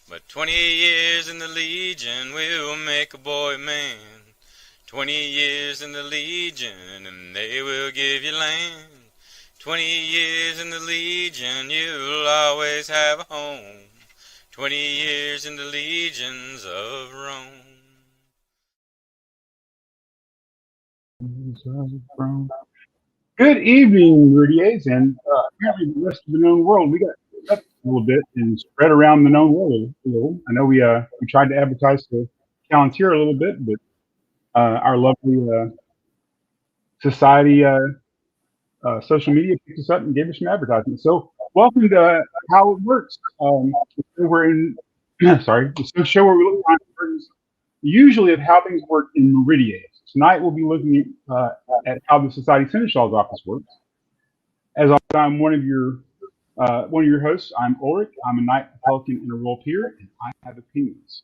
But 20 years in the Legion will make a boy a man. 20 years in the Legion and they will give you land. 20 years in the Legion, you'll always have a home. 20 years in the legions of Rome. Good evening, Rudiers, and apparently the rest of the known world. We got up a little bit and spread around the known world a little. I know we tried to advertise to Palantir a little bit, but our lovely society social media picked us up and gave us some advertising. So welcome to How It Works. We're in sorry, the show where we look at usually of how things work in Meridian. Tonight we'll be looking at how the Society Seneschal's office works. As always, I'm one of your hosts. I'm Ulrich. I'm a knight, a pelican, and a role peer, and I have opinions.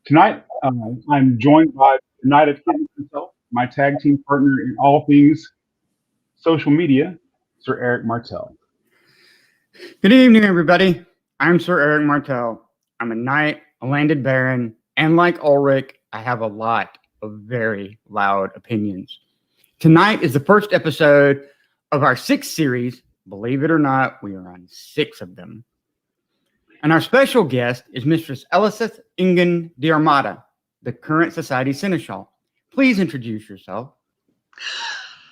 Tonight I'm joined by the Knight of Kittens himself, my tag team partner in all things social media, Sir Erik Martell. Good evening, everybody. I'm Sir Erik Martell. I'm a knight, a landed baron, and like Ulrich, I have a lot of very loud opinions. Tonight is the first episode of our 6th series. Believe it or not, we are on 6 of them. And our special guest is Mistress Elasait Ingen Diarmata, the current Society Seneschal. Please introduce yourself.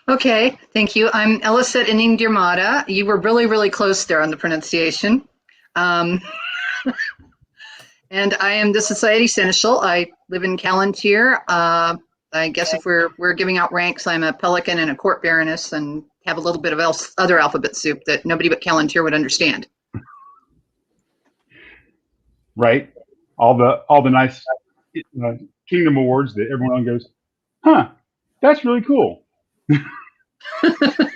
Okay, thank you. I'm Elasait Ingen Diarmata. You were really, really close there on the pronunciation. And I am the Society Seneschal. I live in Palantir. I guess if we're giving out ranks, I'm a pelican and a court baroness and have a little bit of other alphabet soup that nobody but Palantir would understand. Right? All the nice kingdom awards that everyone goes, huh, that's really cool.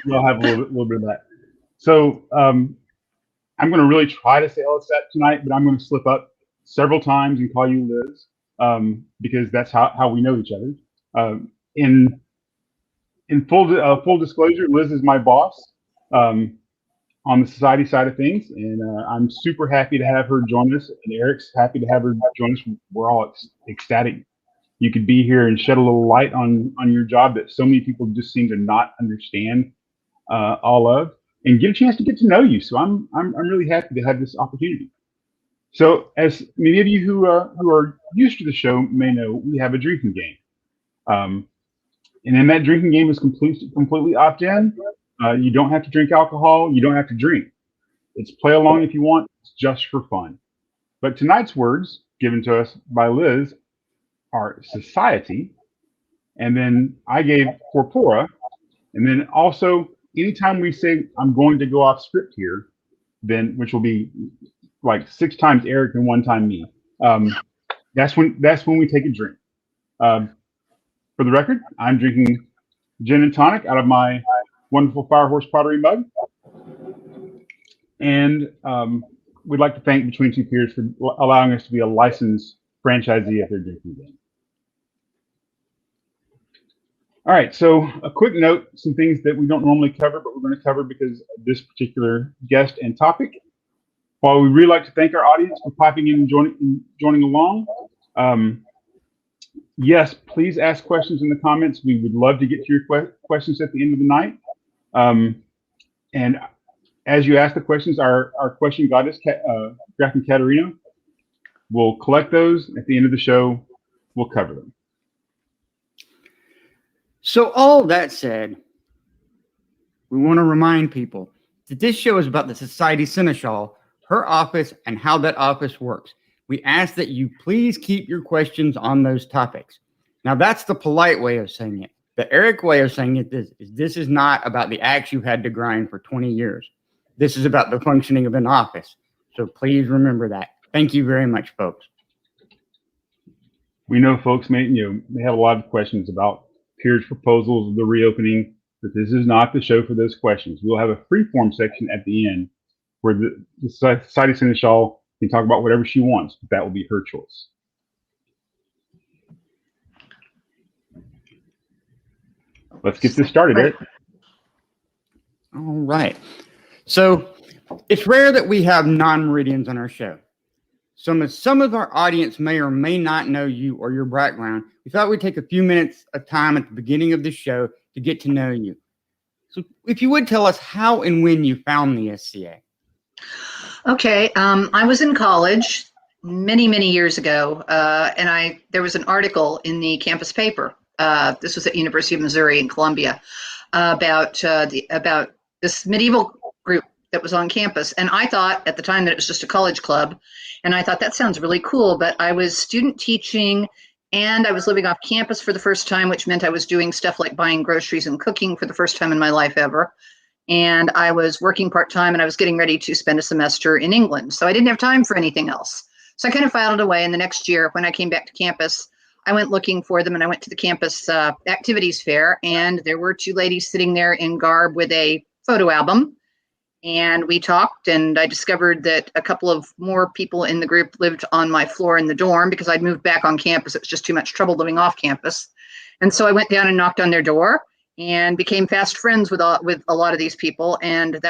We'll have a little bit of that. So I'm going to really try to say Elasait tonight, but I'm going to slip up several times and call you Liz because that's how we know each other. In full disclosure, Liz is my boss on the society side of things, and I'm super happy to have her join us, and Erik's happy to have her join us. We're all ecstatic you could be here and shed a little light on your job that so many people just seem to not understand all of, and get a chance to get to know you. So I'm really happy to have this opportunity. So as many of you who are used to the show may know, we have a drinking game. And in that drinking game is completely opt-in. You don't have to drink alcohol. You don't have to drink. It's play along if you want. It's just for fun. But tonight's words given to us by Liz are society. And then I gave corpora. And then also, anytime we say I'm going to go off script here, then which will be like 6 times Erik and 1 time me. That's when we take a drink. For the record, I'm drinking gin and tonic out of my wonderful Firehorse pottery mug. And we'd like to thank Between Two Peers for allowing us to be a licensed franchisee at their drinking game. All right, so a quick note, some things that we don't normally cover, but we're going to cover because of this particular guest and topic. While we really like to thank our audience for popping in and joining along, yes, please ask questions in the comments. We would love to get to your questions at the end of the night. And as you ask the questions, our question goddess, Grafin Katerina, will collect those at the end of the show. We'll cover them. So all that said, we want to remind people that this show is about the Society Seneschal, her office, and how that office works. We ask that you please keep your questions on those topics. Now, that's the polite way of saying it. The Erik way of saying it is this is not about the axe you had to grind for 20 years. This is about the functioning of an office. So please remember that. Thank you very much, folks. We know folks may have a lot of questions about peers' proposals of the reopening, but this is not the show for those questions. We'll have a free-form section at the end where the Society Seneschal can talk about whatever she wants, but that will be her choice. Let's get this started, Erik. All right. So it's rare that we have non-Meridians on our show. Some of our audience may or may not know you or your background. We thought we'd take a few minutes of time at the beginning of the show to get to know you. So if you would tell us how and when you found the SCA. Okay, I was in college many years ago, and there was an article in the campus paper. This was at University of Missouri in Columbia about this medieval group that was on campus. And I thought at the time that it was just a college club, and I thought that sounds really cool. But I was student teaching, and I was living off campus for the first time, which meant I was doing stuff like buying groceries and cooking for the first time in my life ever. And I was working part-time, and I was getting ready to spend a semester in England. So I didn't have time for anything else. So I kind of filed it away. And the next year, when I came back to campus, I went looking for them, and I went to the campus activities fair, and there were two ladies sitting there in garb with a photo album. And we talked, and I discovered that a couple of more people in the group lived on my floor in the dorm because I'd moved back on campus. It was just too much trouble living off campus. And so I went down and knocked on their door and became fast friends with a lot of these people. And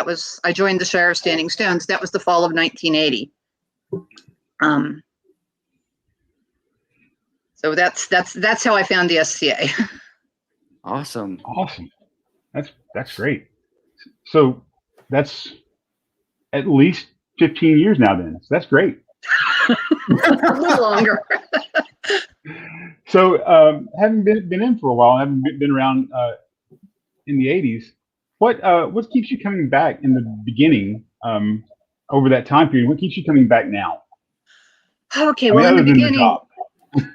I joined the Shire of Standing Stones. That was the fall of 1980. So that's how I found the SCA. Awesome. That's great. So that's at least 15 years now then. So that's great. A little longer. So having been in for a while, having been around in the 80s, what keeps you coming back in the beginning over that time period? What keeps you coming back now? Okay, well, in the beginning,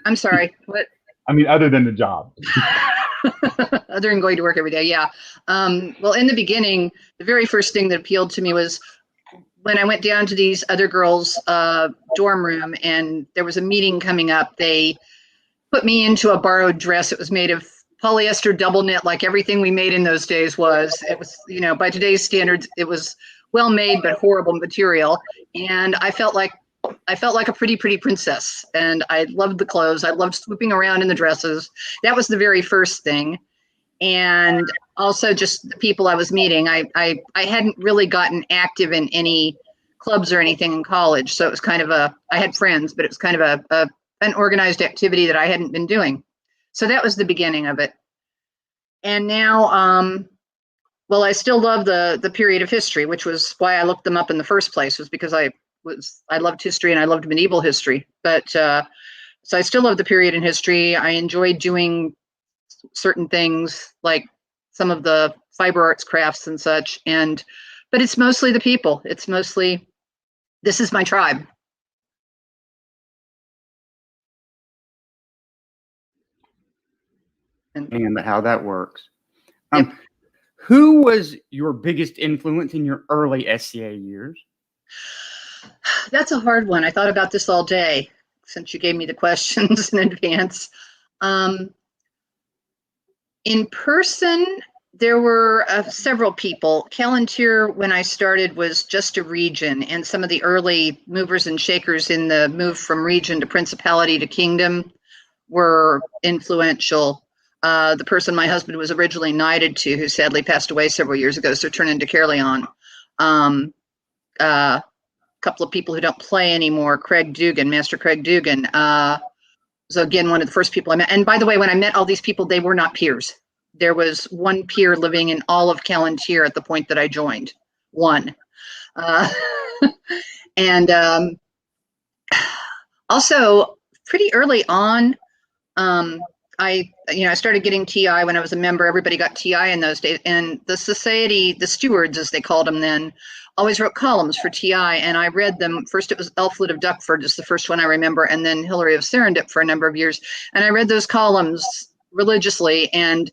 I'm sorry, what? I mean, other than the job. Other than going to work every day, yeah. Well, in the beginning, the very first thing that appealed to me was when I went down to these other girls' dorm room, and there was a meeting coming up. They put me into a borrowed dress. It was made of polyester double knit, like everything we made in those days was. It was, by today's standards, it was well made but horrible material. And I felt like a pretty princess, and I loved the clothes. I loved swooping around in the dresses. That was the very first thing. And also just the people I was meeting. I hadn't really gotten active in any clubs or anything in college. So it was kind of I had friends, but it was kind of an organized activity that I hadn't been doing. So that was the beginning of it. And now, well, I still love the period of history, which was why I looked them up in the first place, was because I loved history and I loved medieval history. But so I still love the period in history. I enjoyed doing certain things like some of the fiber arts crafts and such. But it's mostly the people. It's mostly, this is my tribe. And how that works. Yep. Who was your biggest influence in your early SCA years? That's a hard one. I thought about this all day since you gave me the questions in advance. In person, there were several people. Callantyre, when I started, was just a region, and some of the early movers and shakers in the move from region to principality to kingdom were influential. The person my husband was originally knighted to, who sadly passed away several years ago, Sir Turnin de Caerleon. A couple of people who don't play anymore, Master Craig Dugan. So again, one of the first people I met. And by the way, when I met all these people, they were not peers. There was one peer living in all of Callantyre at the point that I joined. One. And also, pretty early on, I started getting TI when I was a member. Everybody got TI in those days. And the society, the stewards, as they called them then, always wrote columns for TI. And I read them. First, it was Elflid of Duckford is the first one I remember. And then Hilary of Serendip for a number of years. And I read those columns religiously. And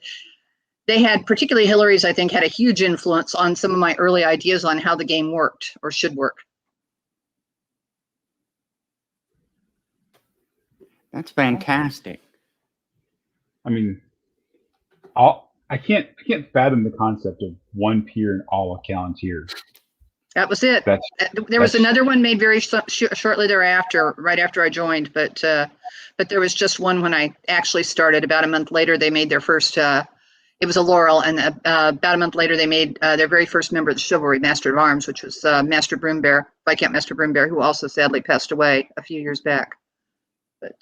they had, particularly Hilary's, I think, had a huge influence on some of my early ideas on how the game worked or should work. That's fantastic. I mean, I can't fathom the concept of one peer in all of Callantyre. That was it. There was another one made very shortly thereafter, right after I joined, but there was just one when I actually started. About a month later, they made their first It was a laurel, and about a month later, they made their very first member of the chivalry, Master of Arms, which was Master Broombear, Viscount Master Broombear, who also sadly passed away a few years back. But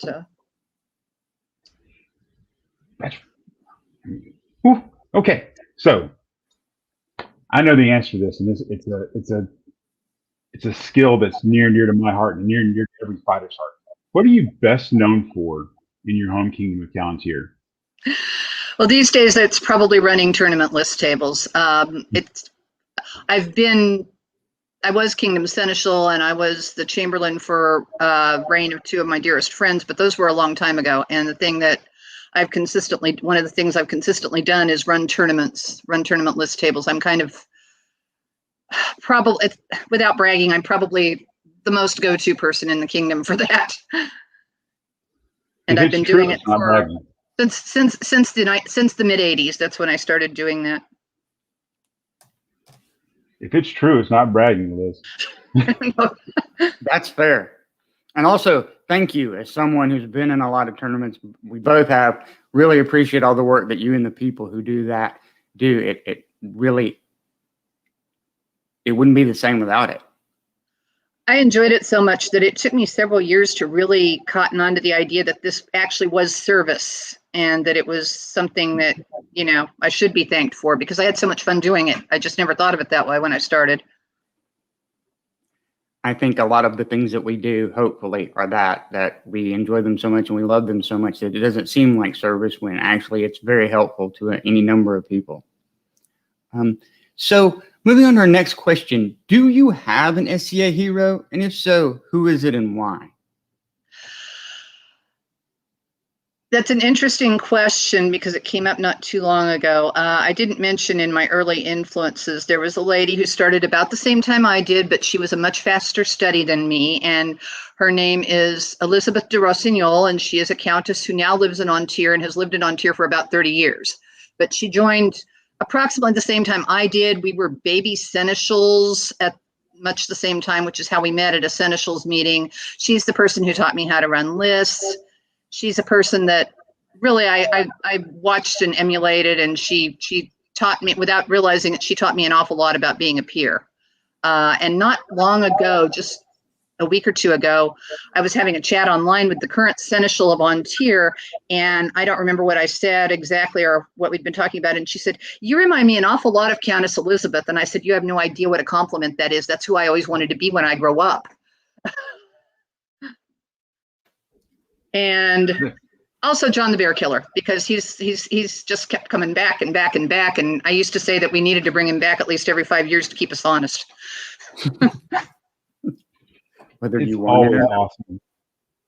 okay, so I know the answer to this, and it's a skill that's near and dear to my heart and near and dear to every fighter's heart. What are you best known for in your home kingdom of Palantir? Well, these days it's probably running tournament list tables. I was Kingdom Seneschal, and I was the Chamberlain for reign of two of my dearest friends, but those were a long time ago. And one of the things I've consistently done is run tournament list tables. I'm kind of probably, without bragging, I'm probably the most go-to person in the kingdom for that. And I've been doing it for since the mid '80s. That's when I started doing that. If it's true, it's not bragging, Liz. That's fair. And also, thank you. As someone who's been in a lot of tournaments, we both have, really appreciate all the work that you and the people who do that do. It really, it wouldn't be the same without it. I enjoyed it so much that it took me several years to really cotton on to the idea that this actually was service, and that it was something that, you know, I should be thanked for, because I had so much fun doing it. I just never thought of it that way when I started. I think a lot of the things that we do, hopefully, are that we enjoy them so much and we love them so much that it doesn't seem like service, when actually it's very helpful to any number of people. So moving on to our next question, do you have an SCA hero? And if so, who is it and why? That's an interesting question, because it came up not too long ago. I didn't mention in my early influences, there was a lady who started about the same time I did, but she was a much faster study than me. And her name is Elizabeth de Rossignol, and she is a countess who now lives in Ontier and has lived in Ontier for about 30 years. But she joined approximately the same time I did. We were baby seneschals at much the same time, which is how we met at a seneschals meeting. She's the person who taught me how to run lists. She's a person that really I watched and emulated, and she taught me, without realizing it, she taught me an awful lot about being a peer. And not long ago, just a week or two ago, I was having a chat online with the current seneschal of Ontier, and I don't remember what I said exactly or what we'd been talking about. And she said, "You remind me an awful lot of Countess Elizabeth." And I said, "You have no idea what a compliment that is. That's who I always wanted to be when I grow up." And also John the Bear Killer, because he's just kept coming back and back and back. And I used to say that we needed to bring him back at least every 5 years to keep us honest. Whether It's you want always it or awesome.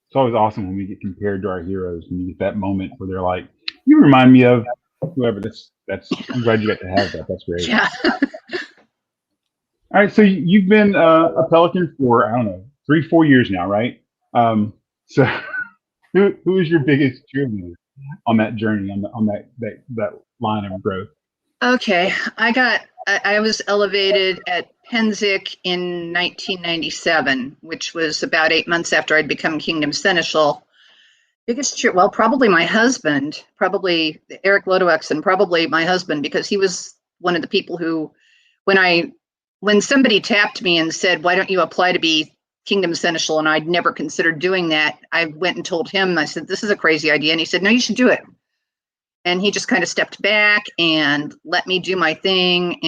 It's always awesome when we get compared to our heroes, and you get that moment where they're like, "You remind me of whoever." That's. I'm glad you got to have that. That's great. Yeah. All right, so you've been a Pelican for, I don't know, 3-4 years now, right? So who is your biggest cheerleader on that journey, on that line of growth? Okay, I was elevated at Penzic in 1997, which was about 8 months after I'd become Kingdom Seneschal. Biggest cheer, well, probably my husband, probably Eric Lodoexen, probably my husband, because he was one of the people who, when somebody tapped me and said, "Why don't you apply to be Kingdom Seneschal?" and I'd never considered doing that, I went and told him, I said, "This is a crazy idea." And he said, "No, you should do it." And he just kind of stepped back and let me do my thing.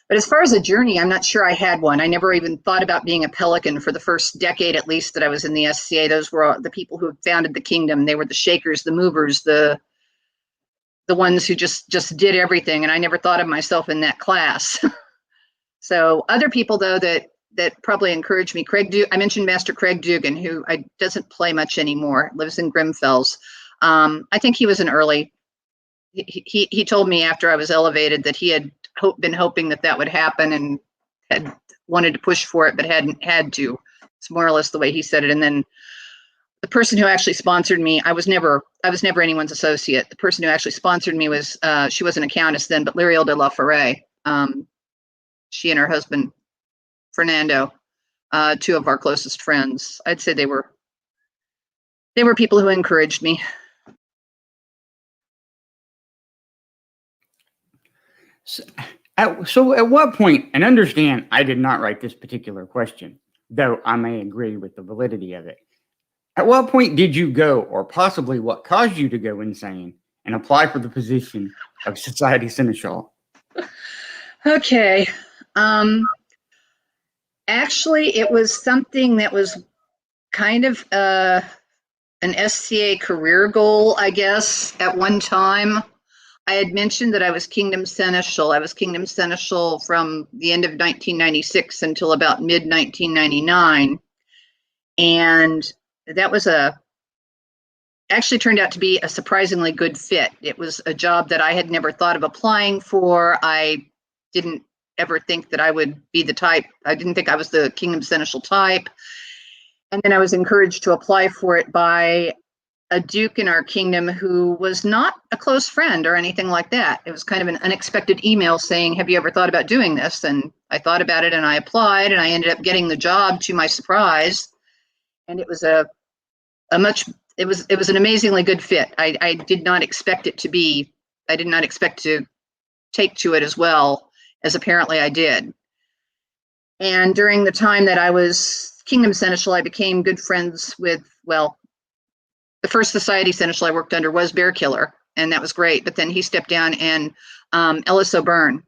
But as far as a journey, I'm not sure I had one. I never even thought about being a Pelican for the first decade, at least, that I was in the SCA. Those were the people who founded the kingdom. They were the shakers, the movers, the ones who just did everything. And I never thought of myself in that class. So other people, though, that probably encouraged me, I mentioned Master Craig Dugan, who doesn't play much anymore, lives in Grimfells. I think he was an early. He told me after I was elevated that he had been hoping that would happen and had wanted to push for it, but hadn't had to. It's more or less the way he said it. And then the person who actually sponsored me, I was never anyone's associate. The person who actually sponsored me was, she wasn't a countess then, but Liriel de la Forêt. She and her husband, Fernando, two of our closest friends. I'd say they were people who encouraged me. So at what point, and understand, I did not write this particular question, though I may agree with the validity of it. At what point did you go, or possibly what caused you to go insane and apply for the position of Society Seneschal? Okay. Actually, it was something that was kind of an SCA career goal, I guess, at one time. I had mentioned that I was Kingdom Seneschal. I was Kingdom Seneschal from the end of 1996 until about mid 1999. And that was actually turned out to be a surprisingly good fit. It was a job that I had never thought of applying for. I didn't ever think that I would be the type. I didn't think I was the Kingdom Seneschal type. And then I was encouraged to apply for it by a duke in our kingdom who was not a close friend or anything like that. It was kind of an unexpected email saying, have you ever thought about doing this? And I thought about it and I applied and I ended up getting the job to my surprise. And it was it was an amazingly good fit. I did not expect it to be, I did not expect to take to it as well as apparently I did. And during the time that I was Kingdom Seneschal, I became good friends with, well, the first Society Seneschal I worked under was Bear Killer, and that was great. But then he stepped down, and Ellis O'Byrne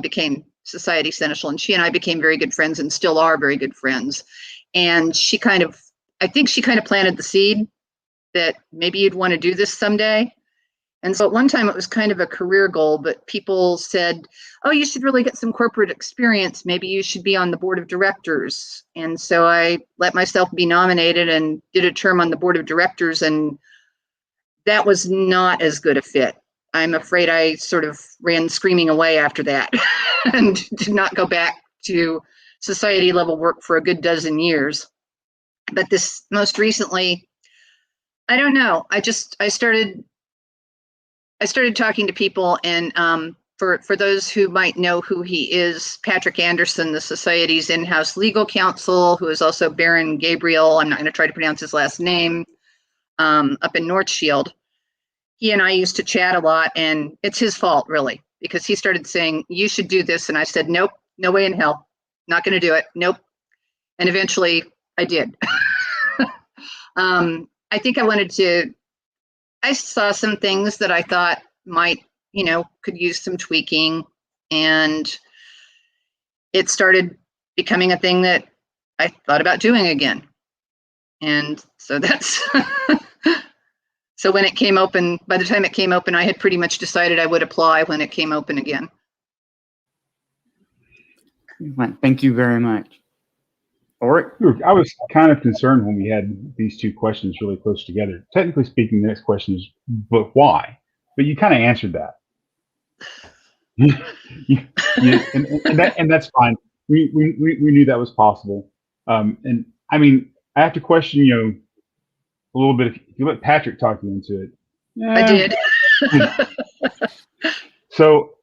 became Society Seneschal, and she and I became very good friends and still are very good friends. And I think she kind of planted the seed that maybe you'd want to do this someday. And so at one time it was kind of a career goal, but people said, oh, you should really get some corporate experience. Maybe you should be on the board of directors. And so I let myself be nominated and did a term on the board of directors, and that was not as good a fit. I'm afraid I sort of ran screaming away after that and did not go back to society level work for a good dozen years. But this most recently, I don't know. I started talking to people, and for those who might know who he is, Patrick Anderson, the Society's in-house legal counsel, who is also Baron Gabriel, I'm not going to try to pronounce his last name, up in North Shield. He and I used to chat a lot, and it's his fault, really, because he started saying, you should do this, and I said, nope, no way in hell, not going to do it, nope. And eventually I did. I think I saw some things that I thought might, could use some tweaking, and it started becoming a thing that I thought about doing again. And so that's, so when it came open, by the time it came open, I had pretty much decided I would apply when it came open again. Thank you very much. Ulrich? I was kind of concerned when we had these two questions really close together. Technically speaking, the next question is, but why? But you kind of answered that. And that's fine. We knew that was possible. And I mean, I have to question, a little bit. If you let Patrick talk you into it. I did. So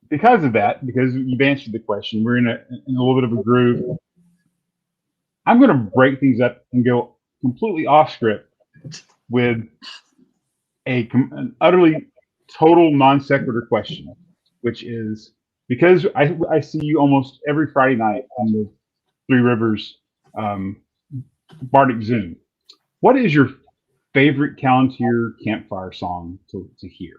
because of that, because you've answered the question, we're in a little bit of a groove. I'm going to break things up and go completely off script with an utterly total non sequitur question, which is, because I see you almost every Friday night on the Three Rivers Bardic Zoom. What is your favorite Callantyr campfire song to hear?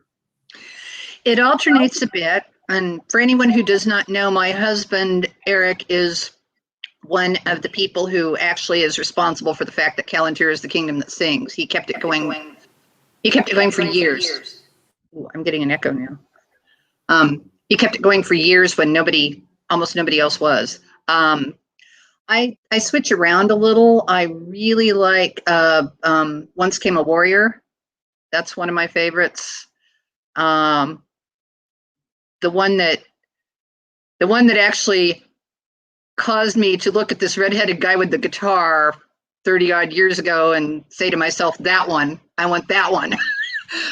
It alternates a bit. And for anyone who does not know, my husband, Erik, is one of the people who actually is responsible for the fact that Callantyr is the kingdom that sings. He kept it going. He kept it going for years. Ooh, I'm getting an echo now. He kept it going for years when almost nobody else was. I switch around a little. I really like Once Came a Warrior. That's one of my favorites. The one that actually caused me to look at this redheaded guy with the guitar 30 odd years ago and say to myself, that one, I want that one,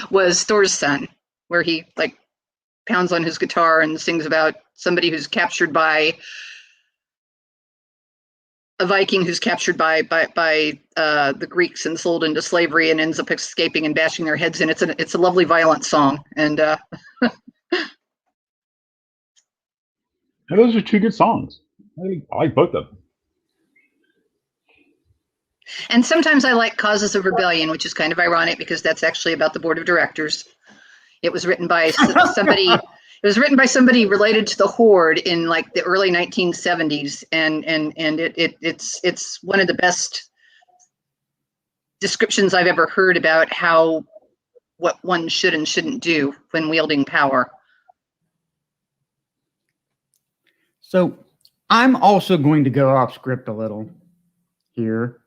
was Thor's Son, where he like pounds on his guitar and sings about somebody who's captured by a Viking who's captured by the Greeks and sold into slavery and ends up escaping and bashing their heads in. It's a lovely violent song. And And those are two good songs. I like both of them. And sometimes I like Causes of Rebellion, which is kind of ironic because that's actually about the board of directors. It was written by somebody. It was written by somebody related to the Horde in like the early 1970s, and it's one of the best descriptions I've ever heard about what one should and shouldn't do when wielding power. So I'm also going to go off script a little here,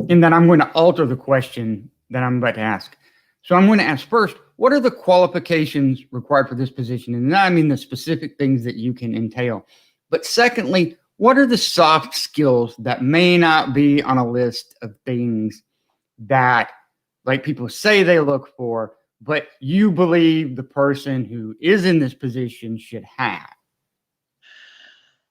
in that I'm going to alter the question that I'm about to ask. So I'm going to ask first, what are the qualifications required for this position? And I mean the specific things that you can entail. But secondly, what are the soft skills that may not be on a list of things that like people say they look for, but you believe the person who is in this position should have?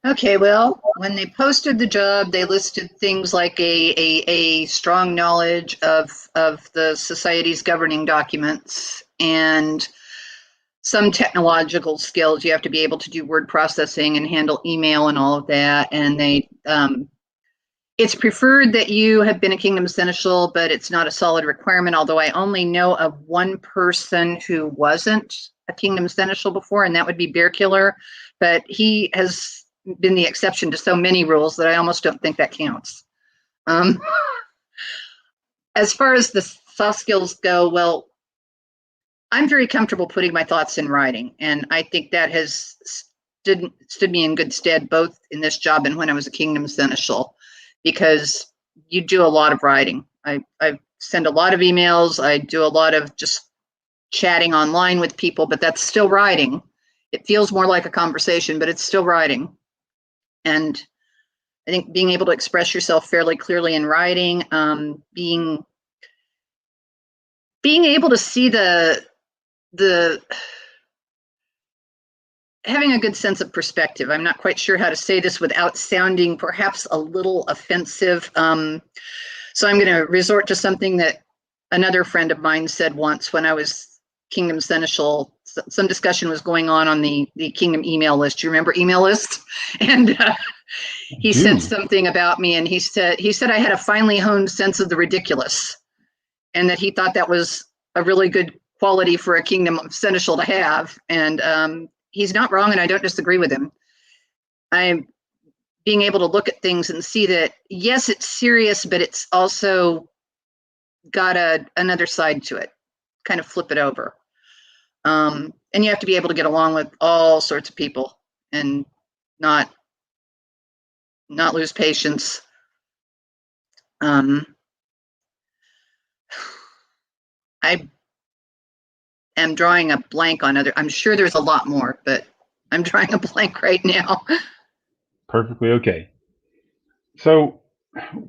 Okay, well, when they posted the job, they listed things like a strong knowledge of the society's governing documents and some technological skills. You have to be able to do word processing and handle email and all of that. And it's preferred that you have been a Kingdom Seneschal, but it's not a solid requirement, although I only know of one person who wasn't a Kingdom Seneschal before, and that would be Bear Killer. But he has been the exception to so many rules that I almost don't think that counts. As far as the soft skills go, well, I'm very comfortable putting my thoughts in writing, and I think that has stood me in good stead both in this job and when I was a Kingdom Seneschal, because you do a lot of writing. I send a lot of emails. I do a lot of just chatting online with people, but that's still writing. It feels more like a conversation, but it's still writing. And I think being able to express yourself fairly clearly in writing, being able to see having a good sense of perspective. I'm not quite sure how to say this without sounding perhaps a little offensive. So I'm going to resort to something that another friend of mine said once when I was Kingdom Seneschal. Some discussion was going on the Kingdom email list. Do you remember email lists? And he said something about me, and he said I had a finely honed sense of the ridiculous, and that he thought that was a really good quality for a Kingdom Seneschal to have. And he's not wrong, and I don't disagree with him. I'm being able to look at things and see that, yes, it's serious, but it's also got another side to it, kind of flip it over. And you have to be able to get along with all sorts of people and not lose patience. I am drawing a blank on I'm sure there's a lot more, but I'm drawing a blank right now. Perfectly okay. So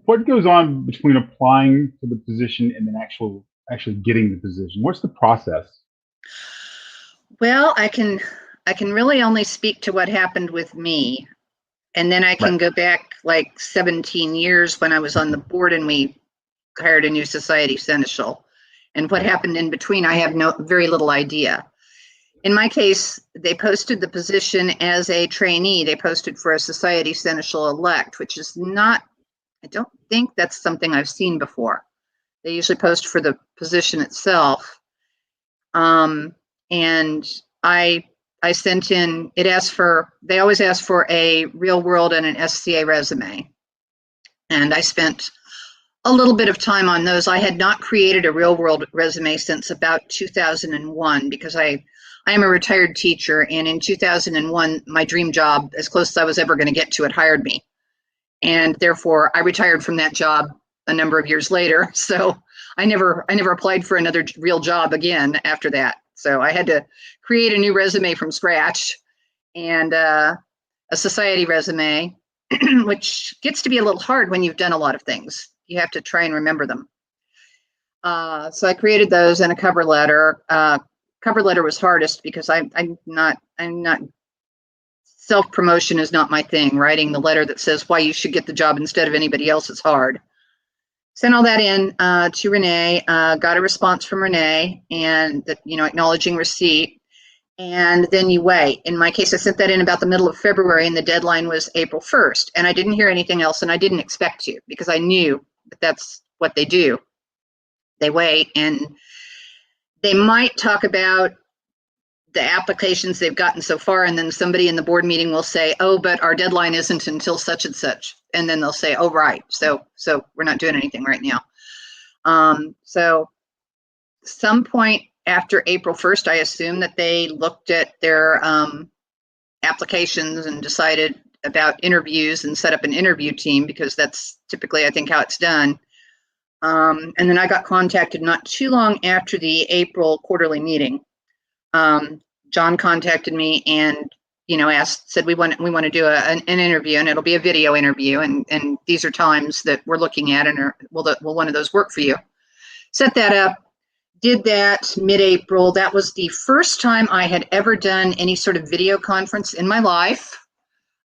what goes on between applying for the position and then actually getting the position? What's the process? Well, I can really only speak to what happened with me. And then I can go back like 17 years when I was on the board and we hired a new Society Seneschal. And what happened in between, I have very little idea. In my case, they posted the position as a trainee. They posted for a Society Seneschal elect, which is not, I don't think that's something I've seen before. They usually post for the position itself. And I sent in, they always ask for a real world and an SCA resume. And I spent a little bit of time on those. I had not created a real world resume since about 2001 because I am a retired teacher. And in 2001, my dream job, as close as I was ever going to get to it, hired me. And therefore I retired from that job a number of years later. So I never applied for another real job again after that. So I had to create a new resume from scratch and a society resume, which gets to be a little hard when you've done a lot of things. You have to try and remember them. So I created those and a cover letter. Cover letter was hardest because I'm not self-promotion is not my thing. Writing the letter that says why you should get the job instead of anybody else is hard. Sent all that in to Renee, got a response from Renee and acknowledging receipt. and then you wait. In my case, I sent that in about the middle of February, and the deadline was April 1st. And I didn't hear anything else, and I didn't expect to, because I knew that that's what they do. They wait, and they might talk about the applications they've gotten so far, and then somebody in the board meeting will say, oh, but our deadline isn't until such and such. And then they'll say, oh, right, so we're not doing anything right now. So some point after April 1st, I assume that they looked at their applications and decided about interviews and set up an interview team, because that's typically, I think, how it's done. And then I got contacted not too long after the April quarterly meeting. John contacted me and, said we want to do an interview, and it'll be a video interview, and these are times that we're looking at, and will one of those work for you? Set that up. Did that mid-April. That was the first time I had ever done any sort of video conference in my life,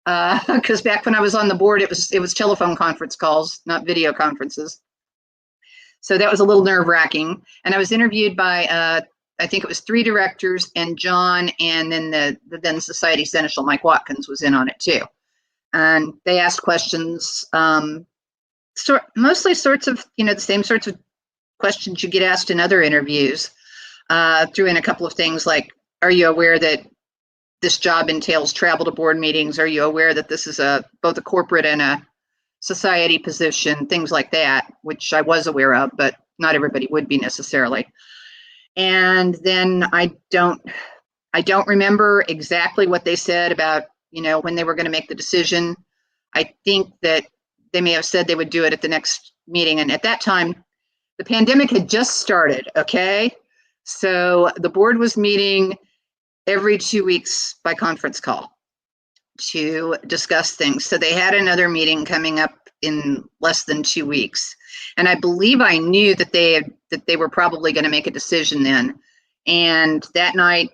because back when I was on the board, it was telephone conference calls, not video conferences. So that was a little nerve-wracking. And I was interviewed by, I think it was 3 directors and John, and then the then Society Seneschal, Mike Watkins, was in on it too. And they asked questions, mostly sorts of, the same sorts of questions you get asked in other interviews. Threw in a couple of things like, are you aware that this job entails travel to board meetings? Are you aware that this is both a corporate and a society position? Things like that, which I was aware of, but not everybody would be necessarily. And then I don't remember exactly what they said about, when they were going to make the decision. I think that they may have said they would do it at the next meeting. And at that time, the pandemic had just started, okay? So the board was meeting every 2 weeks by conference call to discuss things. So they had another meeting coming up in less than 2 weeks. And I believe I knew that they were probably going to make a decision then. And that night,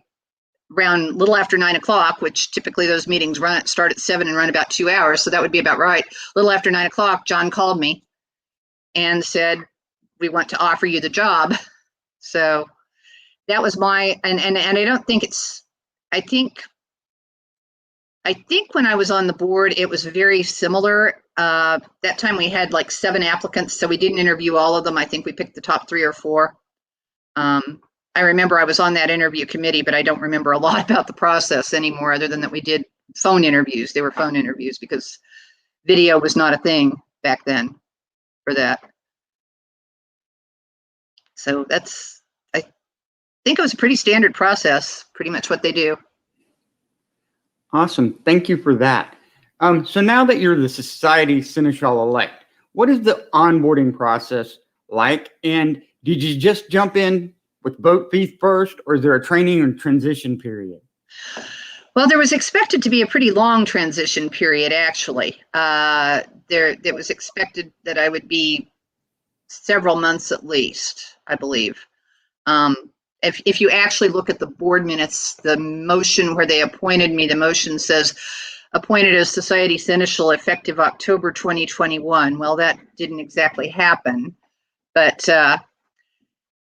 around a little after 9 o'clock, which typically those meetings start at 7 and run about 2 hours, so that would be about right. A little after 9 o'clock, John called me and said, we want to offer you the job. So that was my, and I don't think I think when I was on the board, it was very similar. That time we had like 7 applicants, so we didn't interview all of them. I think we picked the top 3 or 4. I remember I was on that interview committee, but I don't remember a lot about the process anymore, other than that we did phone interviews. They were phone interviews because video was not a thing back then for that. So I think it was a pretty standard process, pretty much what they do. Awesome. Thank you for that. So now that you're the Society Seneschal elect, what is the onboarding process like? And did you just jump in with both feet first, or is there a training and transition period? Well, there was expected to be a pretty long transition period, actually. It was expected that I would be several months at least, I believe. If you actually look at the board minutes, the motion where they appointed me, the motion says appointed as Society Seneschal effective October 2021. Well, that didn't exactly happen. But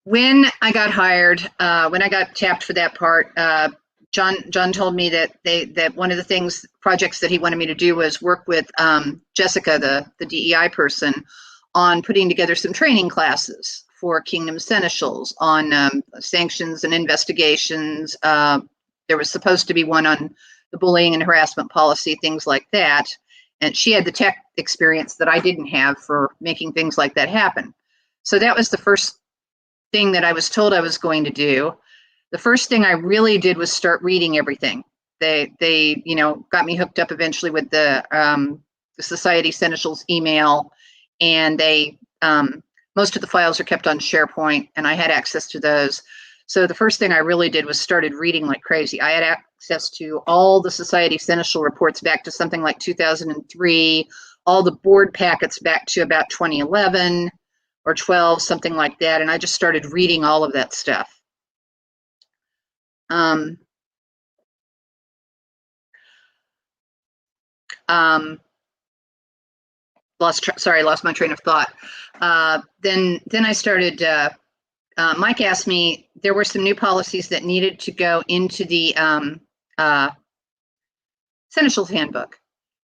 when I got hired, when I got tapped for that part, John told me that one of the projects that he wanted me to do was work with Jessica, the DEI person, on putting together some training classes for Kingdom Seneschals on sanctions and investigations. There was supposed to be one on the bullying and harassment policy, things like that. And she had the tech experience that I didn't have for making things like that happen. So that was the first thing that I was told I was going to do. The first thing I really did was start reading everything. They got me hooked up eventually with the Society Seneschal's email, and most of the files are kept on SharePoint, and I had access to those. So the first thing I really did was started reading like crazy. I had access to all the Society Seneschal reports back to something like 2003, all the board packets back to about 2011 or 12, something like that, and I just started reading all of that stuff. Lost my train of thought. Then I started Mike asked me, there were some new policies that needed to go into the Seneschal's handbook,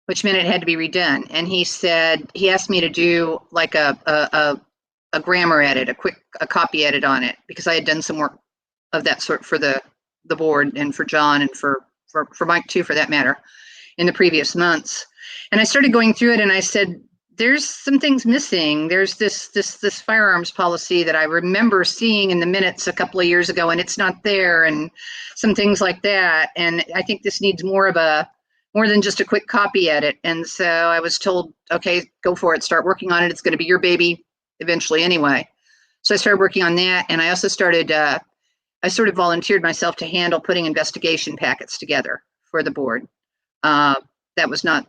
which meant it had to be redone. And he said, he asked me to do like a grammar edit, a copy edit on it, because I had done some work of that sort for the board and for John and for Mike too, for that matter, in the previous months. And I started going through it and I said, there's some things missing. There's this firearms policy that I remember seeing in the minutes a couple of years ago, and it's not there, and some things like that. And I think this needs more than just a quick copy edit. And so I was told, okay, go for it, start working on it. It's going to be your baby eventually anyway. So I started working on that, and I also started, I sort of volunteered myself to handle putting investigation packets together for the board. That was not,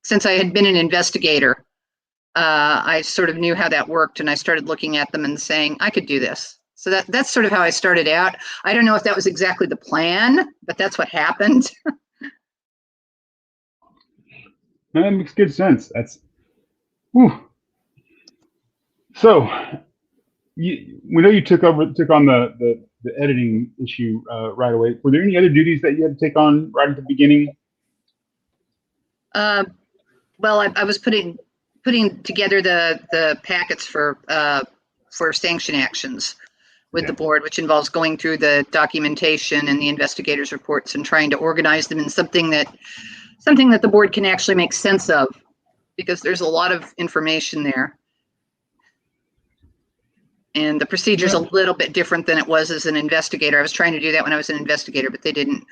since I had been an investigator, I sort of knew how that worked, and I started looking at them and saying, I could do this. So that's sort of how I started out. I don't know if that was exactly the plan, but that's what happened. That makes good sense. That's, whew. So, we know you took on the editing issue right away. Were there any other duties that you had to take on right at the beginning? Well, I was putting together the packets for sanction actions with the board, which involves going through the documentation and the investigators' reports and trying to organize them in something that the board can actually make sense of, because there's a lot of information there. And the procedure is a little bit different than it was as an investigator. I was trying to do that when I was an investigator, but they didn't.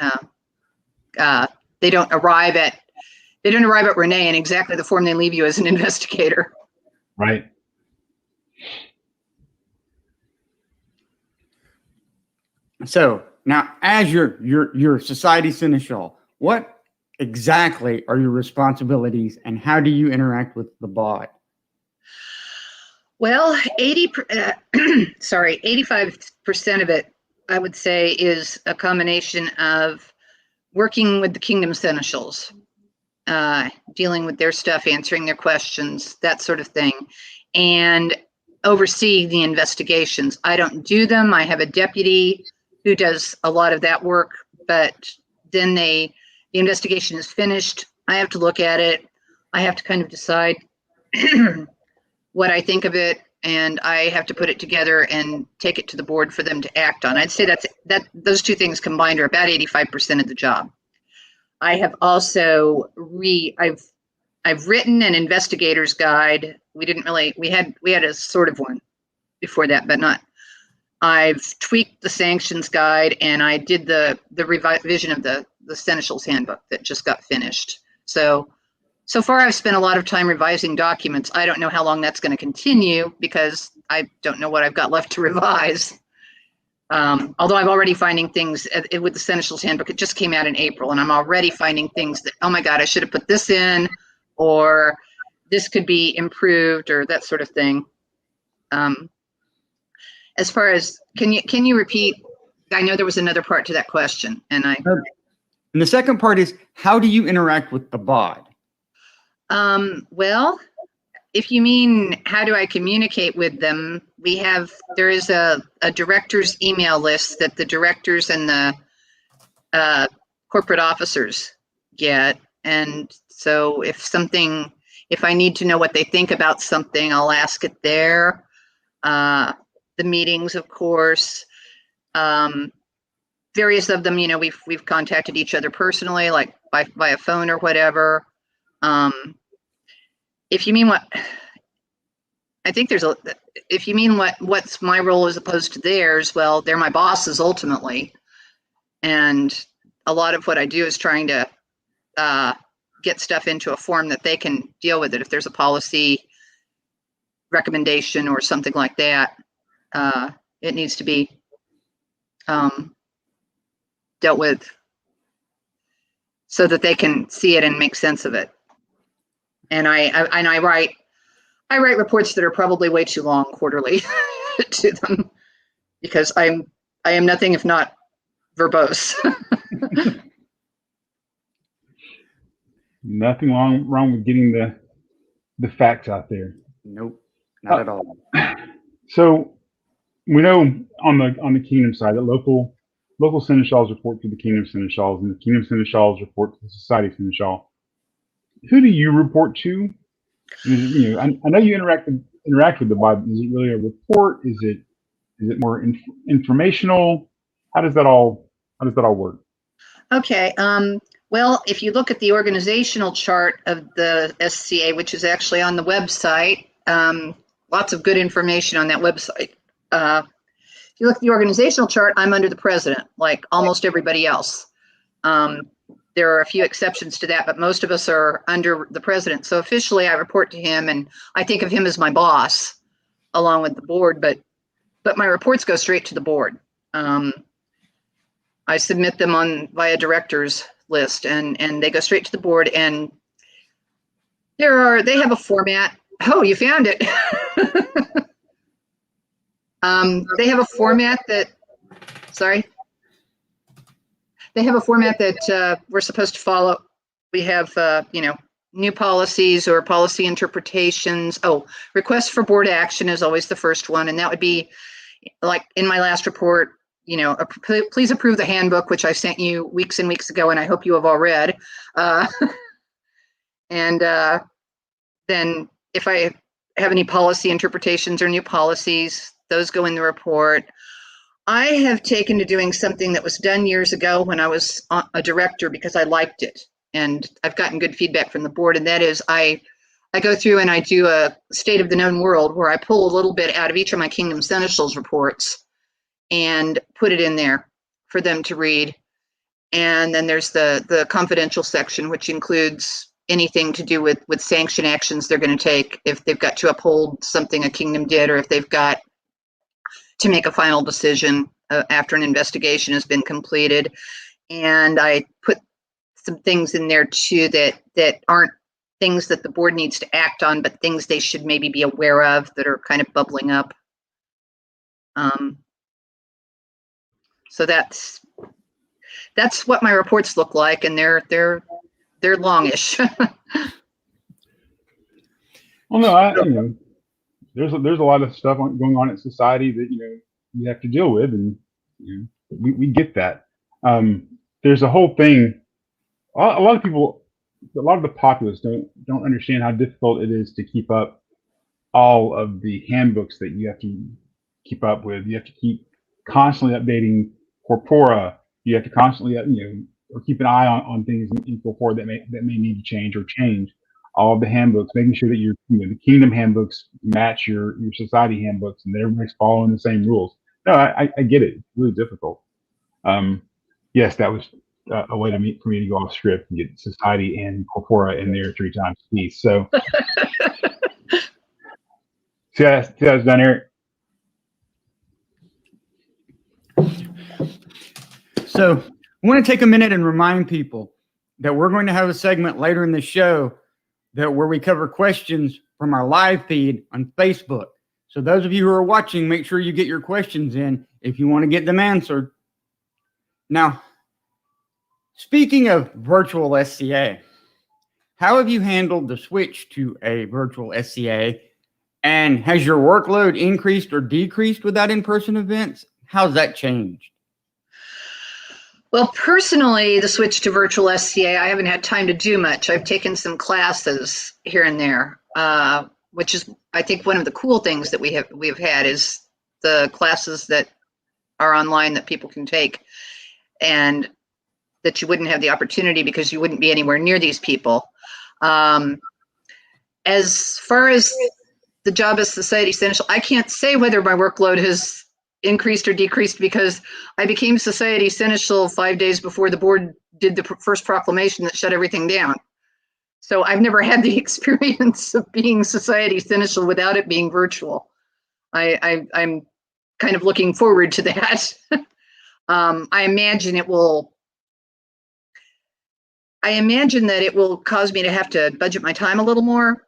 They don't arrive at Renee in exactly the form they leave you as an investigator. Right. So now, as your Society Seneschal, what exactly are your responsibilities, and how do you interact with the bot? Well, 85% of it, I would say, is a combination of working with the Kingdom Seneschals, dealing with their stuff, answering their questions, that sort of thing, and overseeing the investigations. I don't do them. I have a deputy who does a lot of that work, but then the investigation is finished. I have to look at it. I have to kind of decide what I think of it, and I have to put it together and take it to the board for them to act on. I'd say that those two things combined are about 85% of the job. I have also I've written an investigator's guide. We had a sort of one before that, but not. I've tweaked the sanctions guide, and I did the revision of the Seneschal's handbook that just got finished. So far, I've spent a lot of time revising documents. I don't know how long that's going to continue, because I don't know what I've got left to revise. Although I'm already finding things with the Seneschal's handbook. It just came out in April, and I'm already finding things that, oh my God, I should have put this in, or this could be improved, or that sort of thing. As far as, can you repeat? I know there was another part to that question, and the second part is, how do you interact with the bot? Well, if you mean how do I communicate with them, there is a director's email list that the directors and the corporate officers get. And so if I need to know what they think about something, I'll ask it there. The meetings, of course, various of them, we've contacted each other personally, like by a phone or whatever. If you mean what's my role as opposed to theirs, well, they're my bosses ultimately. And a lot of what I do is trying to get stuff into a form that they can deal with it. If there's a policy recommendation or something like that, it needs to be dealt with so that they can see it and make sense of it. And I write reports that are probably way too long quarterly to them, because I am nothing if not verbose. Nothing wrong with getting the facts out there. Nope, not at all. So we know on the kingdom side that local seneschals report to the kingdom seneschals, and the kingdom seneschals report to the society seneschal. Who do you report to? I know you interact with the Bible. Is it really a report? Is it more informational? How does that all work? Okay. Well, if you look at the organizational chart of the SCA, which is actually on the website, lots of good information on that website. If you look at the organizational chart, I'm under the president, like almost everybody else. There are a few exceptions to that, but most of us are under the president. So officially, I report to him, and I think of him as my boss, along with the board. But my reports go straight to the board. I submit them via directors list, and they go straight to the board. And they have a format. Oh, you found it. They have a format that. Sorry. They have a format that we're supposed to follow. We have, new policies or policy interpretations. Oh, request for board action is always the first one. And that would be like in my last report, please approve the handbook, which I sent you weeks and weeks ago, and I hope you have all read. Then if I have any policy interpretations or new policies, those go in the report. I have taken to doing something that was done years ago when I was a director because I liked it, and I've gotten good feedback from the board, and that is I go through and I do a state of the known world where I pull a little bit out of each of my Kingdom Seneschals reports and put it in there for them to read. And then there's the confidential section, which includes anything to do with sanction actions they're going to take if they've got to uphold something a kingdom did, or if they've got to make a final decision after an investigation has been completed. And I put some things in there too that aren't things that the board needs to act on, but things they should maybe be aware of that are kind of bubbling up. So that's what my reports look like, and they're longish. Well, no, there's a lot of stuff going on in society that you have to deal with, and we get that. There's a whole thing. A lot of people, a lot of the populace don't understand how difficult it is to keep up all of the handbooks that you have to keep up with. You have to keep constantly updating corpora. You have to constantly or keep an eye on things in corpora that may need to change or change. All of the handbooks, making sure that the kingdom handbooks match your society handbooks, and that everybody's following the same rules. No, I get it. It's really difficult. Yes, that was a way for me to go off script and get society and corpora in there 3 times a piece. So, see how that's done, Eric? So I want to take a minute and remind people that we're going to have a segment later in the show where we cover questions from our live feed on Facebook. So those of you who are watching, make sure you get your questions in if you want to get them answered. Now, speaking of virtual SCA, how have you handled the switch to a virtual SCA? And has your workload increased or decreased with that in-person events? How's that changed? Well, personally, the switch to virtual SCA, I haven't had time to do much. I've taken some classes here and there, which is, I think, one of the cool things that we've had is the classes that are online that people can take, and that you wouldn't have the opportunity because you wouldn't be anywhere near these people. As far as the job as Society Seneschal, I can't say whether my workload has increased or decreased because I became Society Seneschal 5 days before the board did the first proclamation that shut everything down. So I've never had the experience of being Society Seneschal without it being virtual. I'm kind of looking forward to that. I imagine that it will cause me to have to budget my time a little more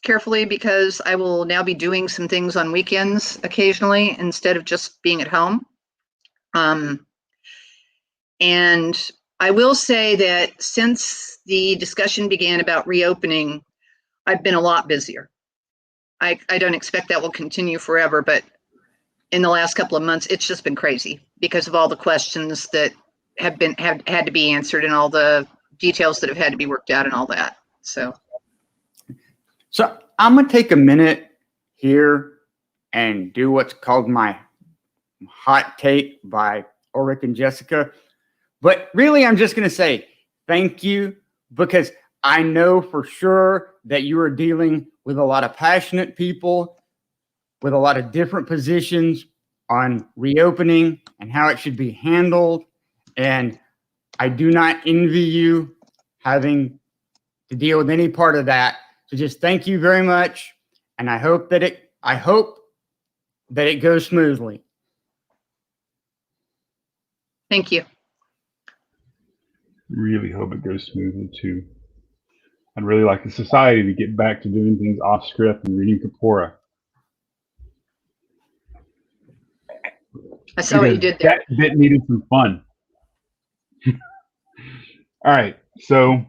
carefully, because I will now be doing some things on weekends occasionally instead of just being at home. And I will say that since the discussion began about reopening, I've been a lot busier. I don't expect that will continue forever, but in the last couple of months, it's just been crazy because of all the questions that have had to be answered and all the details that have had to be worked out and all that. So I'm going to take a minute here and do what's called my hot take by Ulrich and Jessica. But really, I'm just going to say thank you, because I know for sure that you are dealing with a lot of passionate people with a lot of different positions on reopening and how it should be handled. And I do not envy you having to deal with any part of that. So just thank you very much. And I hope that it goes smoothly. thank you. Really hope it goes smoothly too. I'd really like the society to get back to doing things off script and reading Kapora. I saw what you did there. That bit needed some fun. All right, so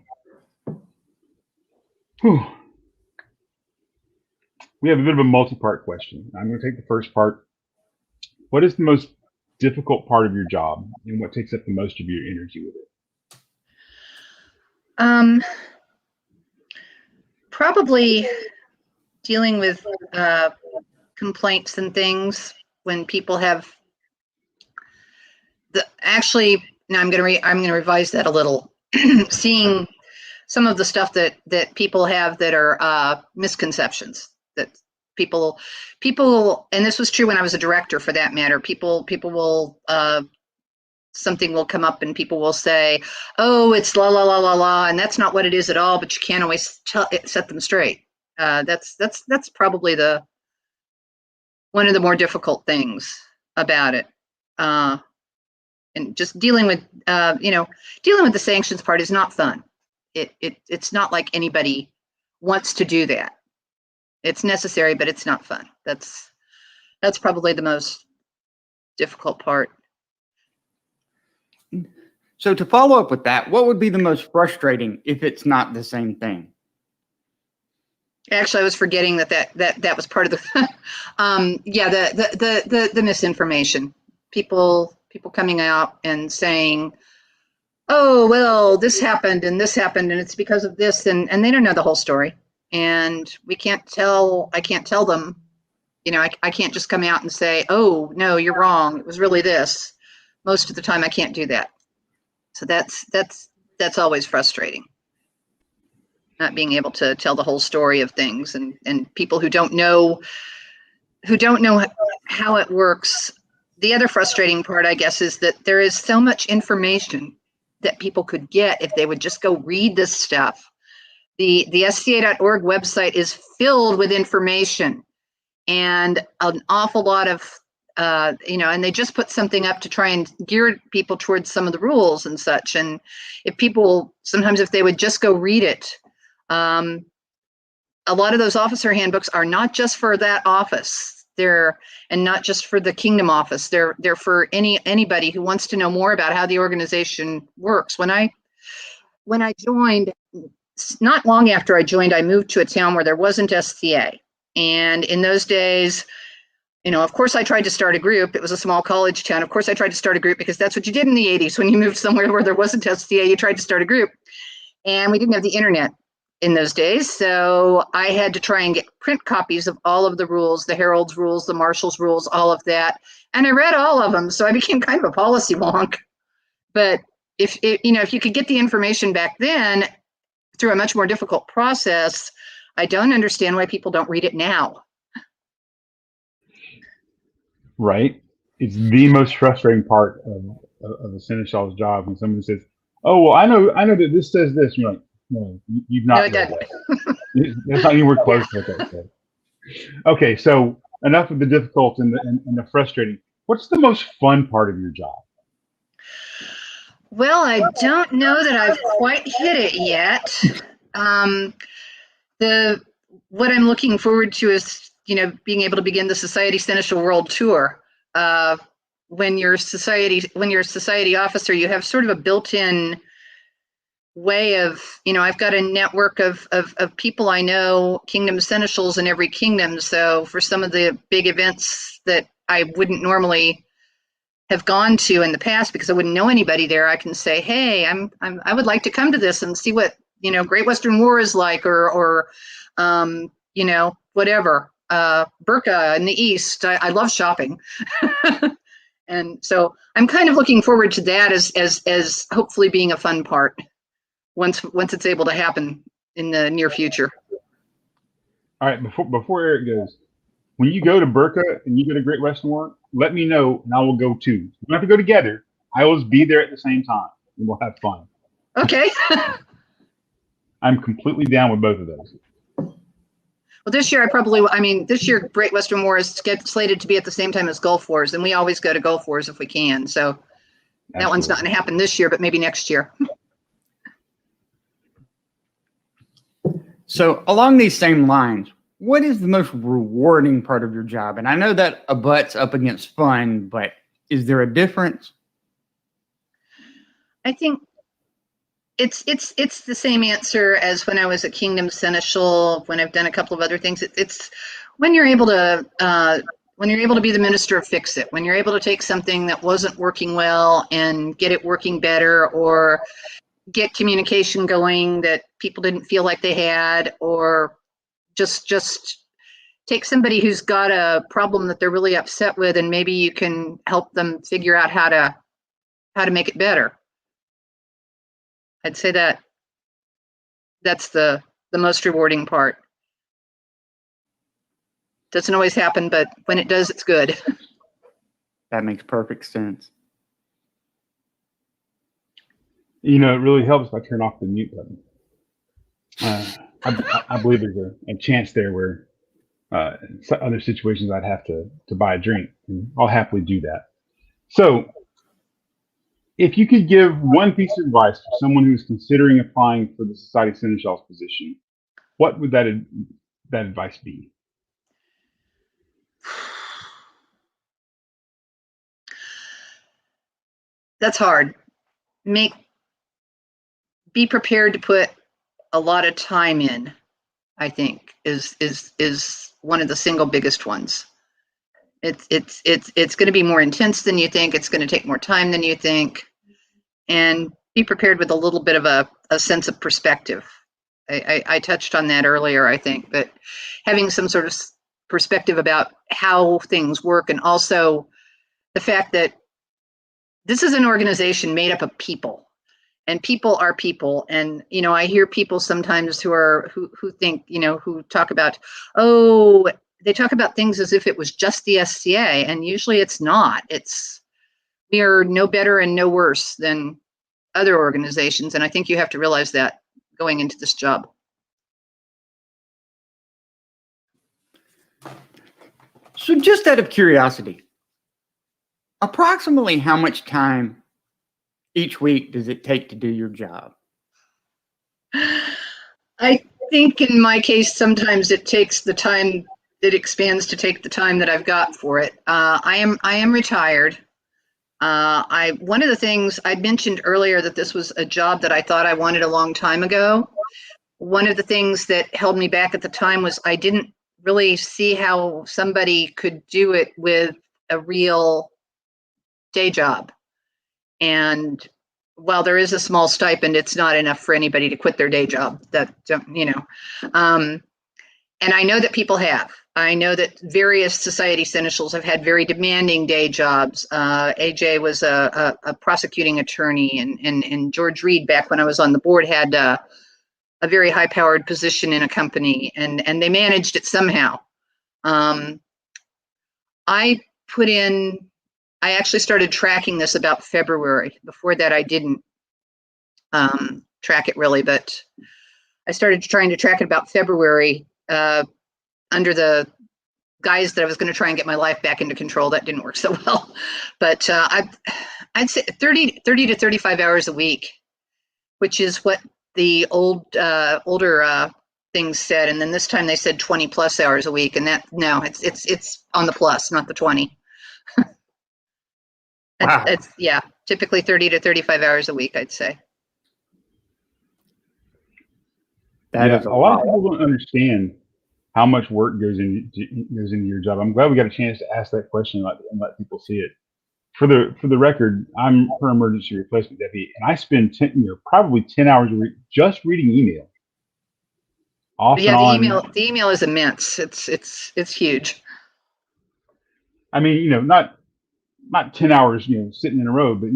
we have a bit of a multi-part question. I'm going to take the first part. What is the most difficult part of your job, and what takes up the most of your energy with it? Probably dealing with complaints and things when people have I'm going to revise that a little. Seeing some of the stuff that people have that are misconceptions, that people, and this was true when I was a director for that matter, people will, something will come up and people will say, oh, it's la la la la la, and that's not what it is at all, but you can't always set them straight. That's probably one of the more difficult things about it. And just dealing with the sanctions part is not fun. It's not like anybody wants to do that. It's necessary, but it's not fun. That's probably the most difficult part. So to follow up with that, what would be the most frustrating if it's not the same thing? Actually, I was forgetting that was part of the the misinformation. People coming out and saying, oh, well, this happened and it's because of this, and they don't know the whole story. And I can't tell them, I can't just come out and say, oh, no, you're wrong, it was really this. Most of the time I can't do that. So that's always frustrating. Not being able to tell the whole story of things, and people who don't know how it works. The other frustrating part, I guess, is that there is so much information that people could get if they would just go read this stuff. The SCA.org website is filled with information and an awful lot of, and they just put something up to try and gear people towards some of the rules and such. And if they would just go read it, a lot of those officer handbooks are not just for that office. And not just for the Kingdom office. They're for anybody who wants to know more about how the organization works. When I joined, not long after I joined, I moved to a town where there wasn't SCA. And in those days, of course I tried to start a group. It was a small college town. Of course I tried to start a group because that's what you did in the 80s. When you moved somewhere where there wasn't SCA, you tried to start a group. And we didn't have the internet in those days. So I had to try and get print copies of all of the rules, the Herald's rules, the Marshal's rules, all of that. And I read all of them. So I became kind of a policy wonk. But if you could get the information back then through a much more difficult process, I don't understand why people don't read it now. Right. It's the most frustrating part of a Seneschal's job when someone says, oh, well, I know that this says this. And you're like, no, you've not. No, it doesn't. That's not anywhere close to what that said. Okay, so enough of the difficult and the frustrating. What's the most fun part of your job? Well, I don't know that I've quite hit it yet. What I'm looking forward to is, being able to begin the Society Seneschal World Tour. When you're a society officer, you have sort of a built-in way of, I've got a network of people I know, Kingdom Seneschals in every kingdom. So for some of the big events that I wouldn't normally have gone to in the past because I wouldn't know anybody there, I can say, hey, I would like to come to this and see what, Great Western War is like, or whatever. Burqa in the East. I love shopping. And so I'm kind of looking forward to that as hopefully being a fun part once it's able to happen in the near future. All right, before Eric goes, when you go to Burqa and you go to Great Western War, let me know and I will go too. We don't have to go together. I will be there at the same time and we'll have fun. Okay. I'm completely down with both of those. Well, this year this year Great Western War is slated to be at the same time as Gulf Wars, and we always go to Gulf Wars if we can. So Absolutely. That one's not going to happen this year, but maybe next year. So along these same lines, what is the most rewarding part of your job? And I know that abuts up against fun, but is there a difference? I think it's the same answer as when I was at Kingdom Seneschal, when I've done a couple of other things. It's when you're able to be the minister of fix it, when you're able to take something that wasn't working well and get it working better, or get communication going that people didn't feel like they had, or just take somebody who's got a problem that they're really upset with, and maybe you can help them figure out how to make it better. I'd say that's the most rewarding part. Doesn't always happen, but when it does, it's good. That makes perfect sense. It really helps if I turn off the mute button. I believe there's a chance there where other situations I'd have to buy a drink, and I'll happily do that. So, if you could give one piece of advice for someone who's considering applying for the Society Seneschal's position, what would that advice be? That's hard. Be prepared to put a lot of time in, I think, is one of the single biggest ones. It's going to be more intense than you think. It's going to take more time than you think, and be prepared with a little bit of a sense of perspective. I touched on that earlier, I think, but having some sort of perspective about how things work, and also the fact that this is an organization made up of people. And people are people. And, I hear people sometimes who think, who talk about, they talk about things as if it was just the SCA. And usually it's not. We are no better and no worse than other organizations. And I think you have to realize that going into this job. So just out of curiosity, approximately how much time each week does it take to do your job? I think in my case, sometimes it takes the time, it expands to take the time that I've got for it. I am retired. One of the things I mentioned earlier, that this was a job that I thought I wanted a long time ago. One of the things that held me back at the time was I didn't really see how somebody could do it with a real day job. And while there is a small stipend, it's not enough for anybody to quit their day job. And I know that people have. I know that various Society Seneschals have had very demanding day jobs. AJ was a prosecuting attorney, and George Reed, back when I was on the board, had a very high-powered position in a company, and they managed it somehow. I actually started tracking this about February. Before that, I didn't track it really, but I started trying to track it about February under the guise that I was going to try and get my life back into control. That didn't work so well. But I'd say 30 to 35 hours a week, which is what the older things said. And then this time they said 20 plus hours a week. And it's on the plus, not the 20. Wow. It's typically 30 to 35 hours a week, I'd say. That is a lot of people don't understand how much work goes into your job. I'm glad we got a chance to ask that question and let people see it. For the record, I'm her emergency replacement deputy, and I spend probably 10 hours a week just reading email. Off Yeah, and on. the email is immense. It's huge. I mean, not 10 hours, sitting in a row, but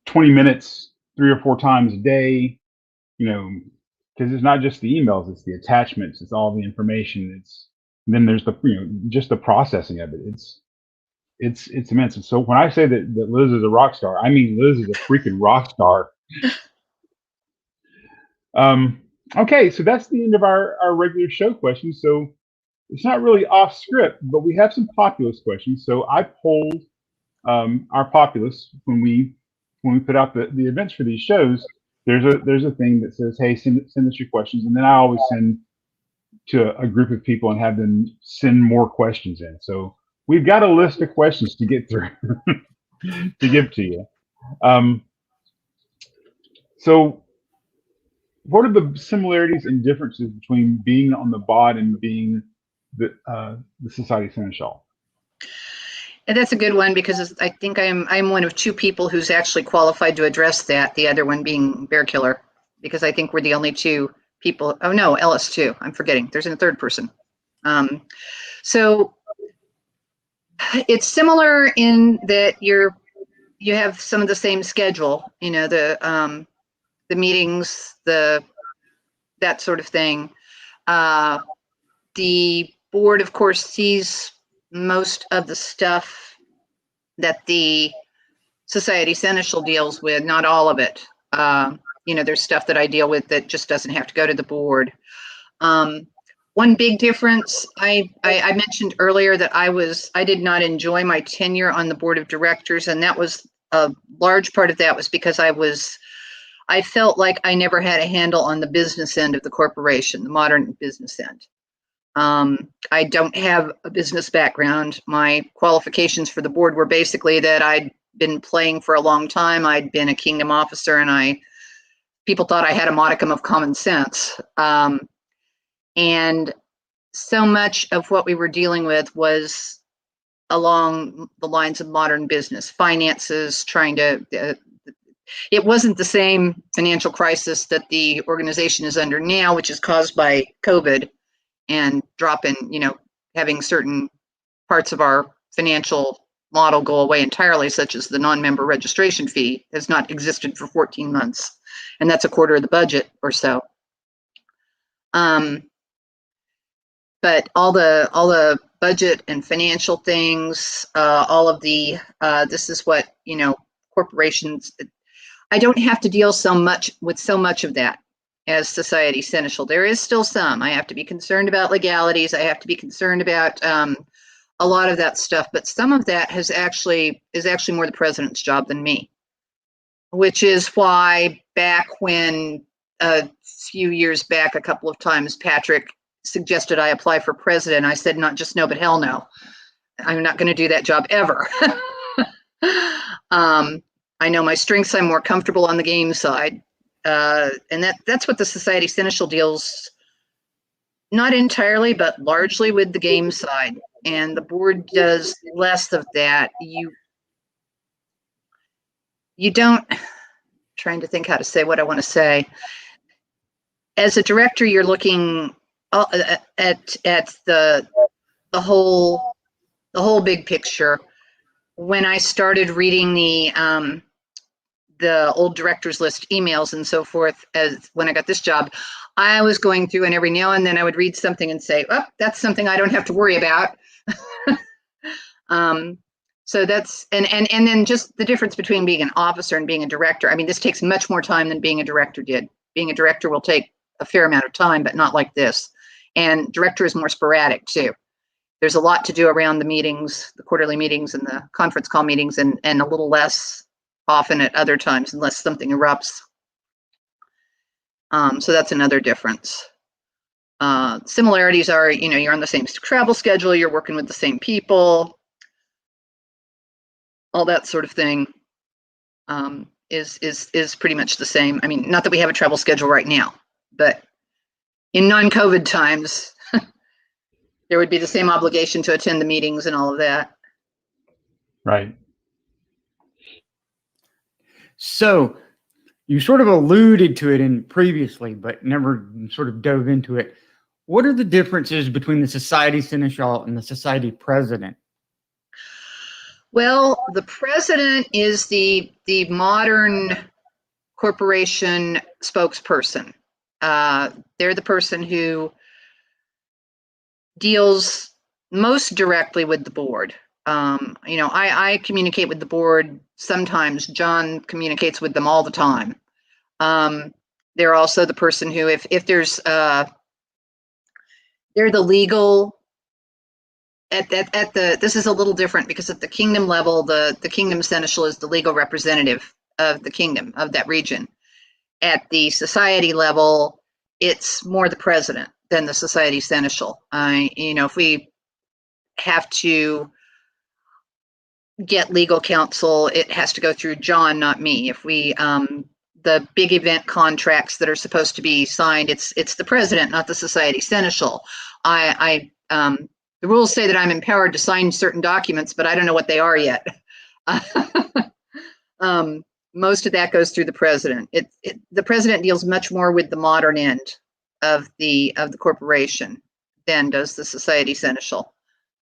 20 minutes, 3 or 4 times a day, because it's not just the emails, it's the attachments, it's all the information. Then there's the, just the processing of it. It's immense. And so when I say that Liz is a rock star, I mean Liz is a freaking rock star. Okay, so that's the end of our regular show questions. So it's not really off script, but we have some populace questions. So I polled our populace when we put out the events for these shows. There's a thing that says, hey, send us your questions, and then I always send to a group of people and have them send more questions in. So we've got a list of questions to get through to give to you. So what are the similarities and differences between being on the bod and being the Society Seneschal? And that's a good one because I think I'm one of 2 people who's actually qualified to address that. The other one being Bear Killer, because I think we're the only 2 people. Oh no, Ellis too. I'm forgetting. There's a 3rd person. So it's similar in that you have some of the same schedule. The meetings, that sort of thing. The board, of course, sees most of the stuff that the Society Seneschal deals with, not all of it. There's stuff that I deal with that just doesn't have to go to the board. One big difference, I mentioned earlier that I did not enjoy my tenure on the board of directors, and that was a large part of that was because I felt like I never had a handle on the business end of the corporation, the modern business end. I don't have a business background. My qualifications for the board were basically that I'd been playing for a long time. I'd been a kingdom officer, and people thought I had a modicum of common sense. And so much of what we were dealing with was along the lines of modern business, finances, it wasn't the same financial crisis that the organization is under now, which is caused by COVID and drop in, having certain parts of our financial model go away entirely, such as the non-member registration fee has not existed for 14 months. And that's a quarter of the budget or so. But all the budget and financial things, all of the, this is what, corporations, I don't have to deal with so much of that as Society Seneschal. There is still some. I have to be concerned about legalities. I have to be concerned about a lot of that stuff. But some of that is actually more the president's job than me, which is why back when a few years back, a couple of times, Patrick suggested I apply for president, I said, not just no, but hell no. I'm not going to do that job ever. I know my strengths. I'm more comfortable on the game side. And that's what the Society Seneschal deals, not entirely, but largely with the game side. And the board does less of that. You don't, trying to think how to say what I want to say. As a director, you're looking at the whole big picture. When I started reading the old directors list emails and so forth, as when I got this job, I was going through, and every now and then I would read something and say, oh, that's something I don't have to worry about. So that's, and then just the difference between being an officer and being a director. I mean, this takes much more time than being a director did. Being a director will take a fair amount of time, but not like this. And director is more sporadic too. There's a lot to do around the meetings, the quarterly meetings and the conference call meetings, and a little less often at other times unless something erupts. So that's another difference. Similarities are, you're on the same travel schedule, you're working with the same people, all that sort of thing is pretty much the same. I mean, not that we have a travel schedule right now, but in non-COVID times, there would be the same obligation to attend the meetings and all of that. Right. So you sort of alluded to it in previously, but never sort of dove into it. What are the differences between the Society Seneschal and the Society President? Well, the president is the modern corporation spokesperson. They're the person who deals most directly with the board. I communicate with the board sometimes. John communicates with them all the time. They're also the person who, if there's, they're the legal. This is a little different because at the kingdom level, the kingdom seneschal is the legal representative of the kingdom of that region. At the society level, it's more the president than the society seneschal. If we have to get legal counsel, it has to go through John, not me. If we the big event contracts that are supposed to be signed, it's the president, not the society seneschal. The rules say that I'm empowered to sign certain documents, but I don't know what they are yet. Most of that goes through the president. The president deals much more with the modern end of the corporation than does the society seneschal.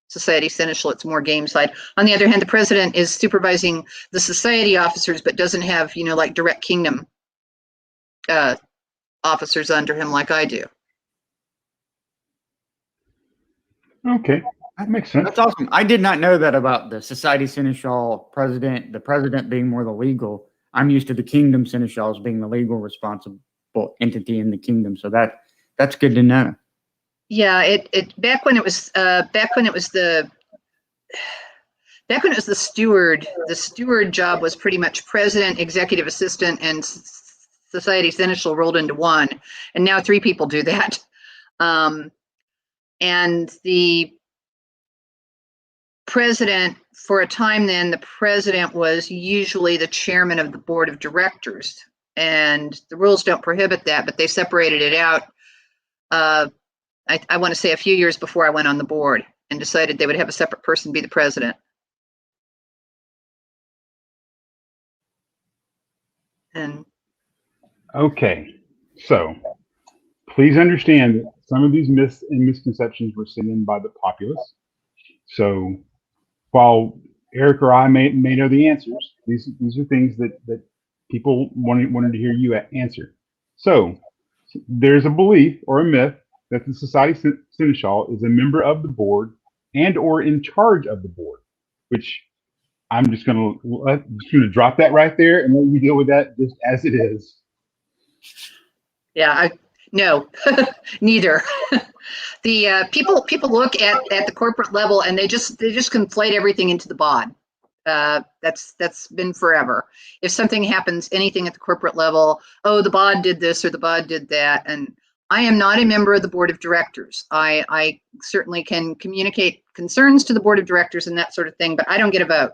Society seneschal, it's more game side. On the other hand, the president is supervising the society officers, but doesn't have, like direct kingdom officers under him like I do. Okay, that makes sense. That's awesome. I did not know that about the Society Seneschal president, the president being more the legal. I'm used to the kingdom seneschals being the legal responsible entity in the kingdom. So that's good to know. Yeah, back when it was the steward. The steward job was pretty much president, executive assistant, and society seneschal rolled into one, and now 3 people do that. And the president, for a time then, the president was usually the chairman of the board of directors, and the rules don't prohibit that, but they separated it out. I want to say a few years before I went on the board, and decided they would have a separate person be the president. And Okay, so please understand that some of these myths and misconceptions were sent in by the populace. So while Erik or I may know the answers, these are things that people wanted to hear you answer. So there's a belief or a myth that the Society Seneschal is a member of the board and or in charge of the board, which I'm just going to drop that right there and let you deal with that just as it is. yeah, no, neither. The people look at the corporate level and they just conflate everything into the bod. That's been forever. If something happens, anything at the corporate level, oh, the bod did this or the bod did that, and I am not a member of the board of directors. I certainly can communicate concerns to the board of directors and that sort of thing, but I don't get a vote.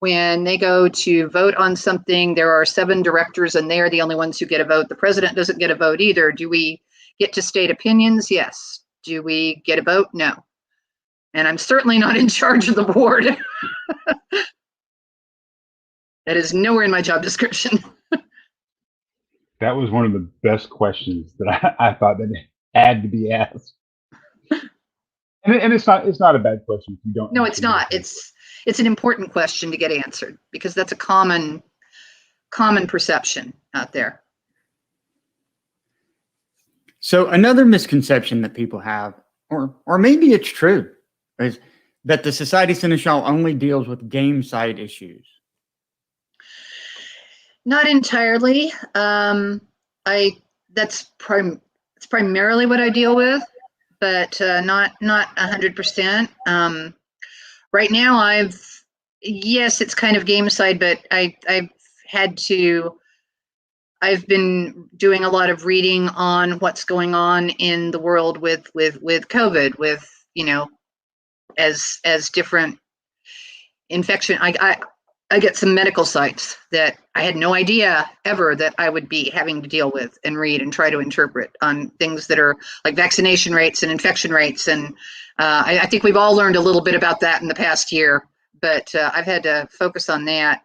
When they go to vote on something, there are 7 directors and they are the only ones who get a vote. The president doesn't get a vote either. Do we get to state opinions? Yes. Do we get a vote? No. And I'm certainly not in charge of the board. That is nowhere in my job description. That was one of the best questions that I thought that had to be asked. And it's not a bad question if you don't. No, it's not. It's an important question to get answered because that's a common perception out there. So another misconception that people have, or maybe it's true, is that the Society Seneschal only deals with game side issues. Not entirely. It's primarily what I deal with, but not 100%. Right now, yes, it's kind of game side, but I've been doing a lot of reading on what's going on in the world with COVID, with as different infection. I get some medical sites that I had no idea ever that I would be having to deal with and read and try to interpret on things that are like vaccination rates and infection rates. And I think we've all learned a little bit about that in the past year, but I've had to focus on that.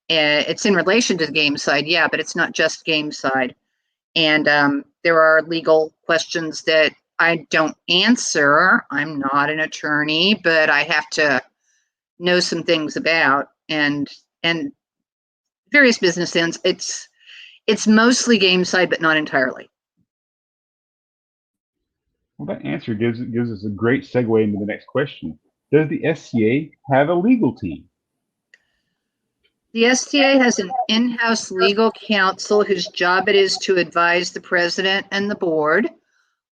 It's in relation to the game side, yeah, but it's not just game side. And there are legal questions that I don't answer. I'm not an attorney, but I have to know some things about, and various business ends. It's mostly game side, but not entirely. Well, that answer gives us a great segue into the next question. Does the SCA have a legal team? The STA has an in-house legal counsel whose job it is to advise the president and the board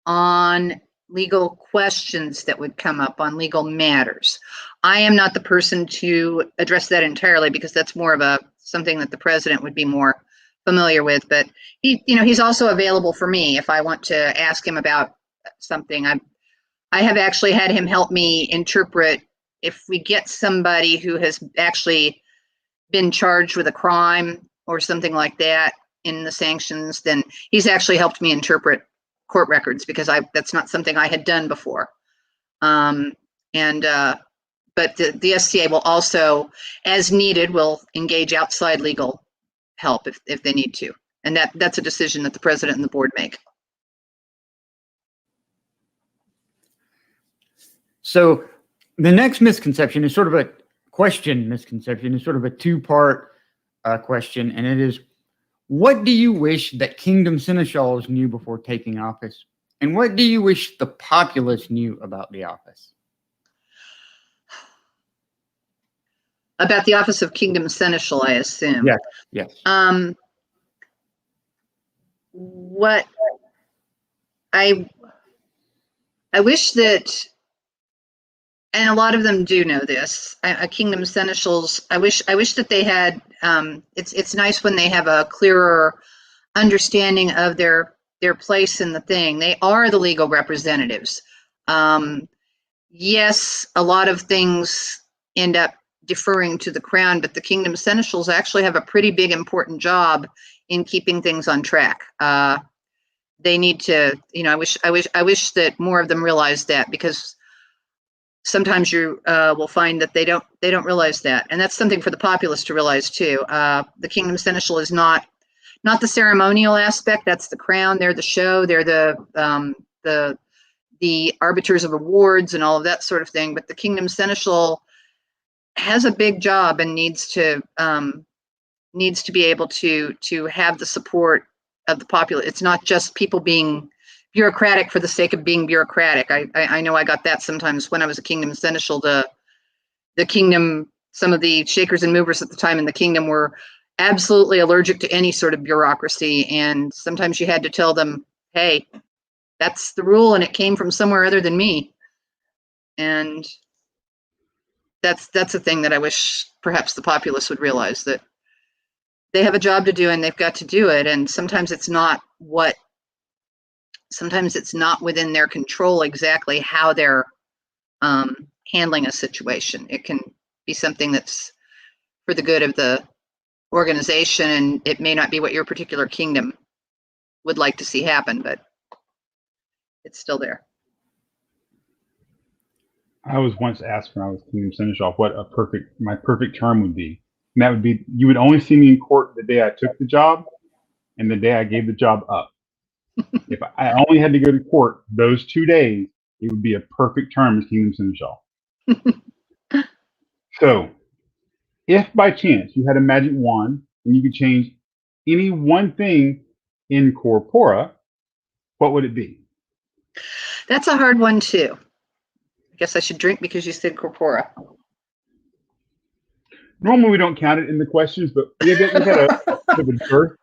on legal questions that would come up, on legal matters. I am not the person to address that entirely, because that's more of something that the president would be more familiar with. But he's also available for me if I want to ask him about something. I have actually had him help me interpret if we get somebody who has actually been charged with a crime or something like that in the sanctions, then he's actually helped me interpret court records, because that's not something I had done before. But the SCA will also, as needed, will engage outside legal help if they need to. And that's a decision that the president and the board make. So the next misconception is sort of a misconception is sort of a two-part question, and it is, what do you wish that Kingdom Seneschals knew before taking office? And what do you wish the populace knew about the office? About the office of Kingdom Seneschal, I assume. Yes. What I wish that, and a lot of them do know this, Kingdom Seneschals, I wish that they had, it's nice when they have a clearer understanding of their place in the thing. They are the legal representatives. Yes, a lot of things end up deferring to the crown, but the Kingdom Seneschals actually have a pretty big, important job in keeping things on track. They need to, I wish that more of them realized that, because sometimes you will find that they don't realize that, and that's something for the populace to realize too. The Kingdom Seneschal is not the ceremonial aspect. That's the crown. They're the show. They're the arbiters of awards and all of that sort of thing. But the Kingdom Seneschal has a big job and needs to be able to have the support of the populace. It's not just people being bureaucratic for the sake of being bureaucratic. I know I got that sometimes when I was a Kingdom Seneschal. The kingdom, some of the shakers and movers at the time in the kingdom were absolutely allergic to any sort of bureaucracy, and sometimes you had to tell them, hey, that's the rule, and it came from somewhere other than me. And that's a thing that I wish perhaps the populace would realize, that they have a job to do and they've got to do it. And sometimes it's not within their control exactly how they're handling a situation. It can be something that's for the good of the organization, and it may not be what your particular kingdom would like to see happen, but it's still there. I was once asked when I was Kingdom Seneschal what my perfect term would be. And that would be, you would only see me in court the day I took the job and the day I gave the job up. If I only had to go to court those 2 days, it would be a perfect term as Kingdom Seneschal. So, if by chance you had a magic wand and you could change any one thing in corpora, what would it be? That's a hard one too. I guess I should drink because you said corpora. Normally we don't count it in the questions, but we've had a dearth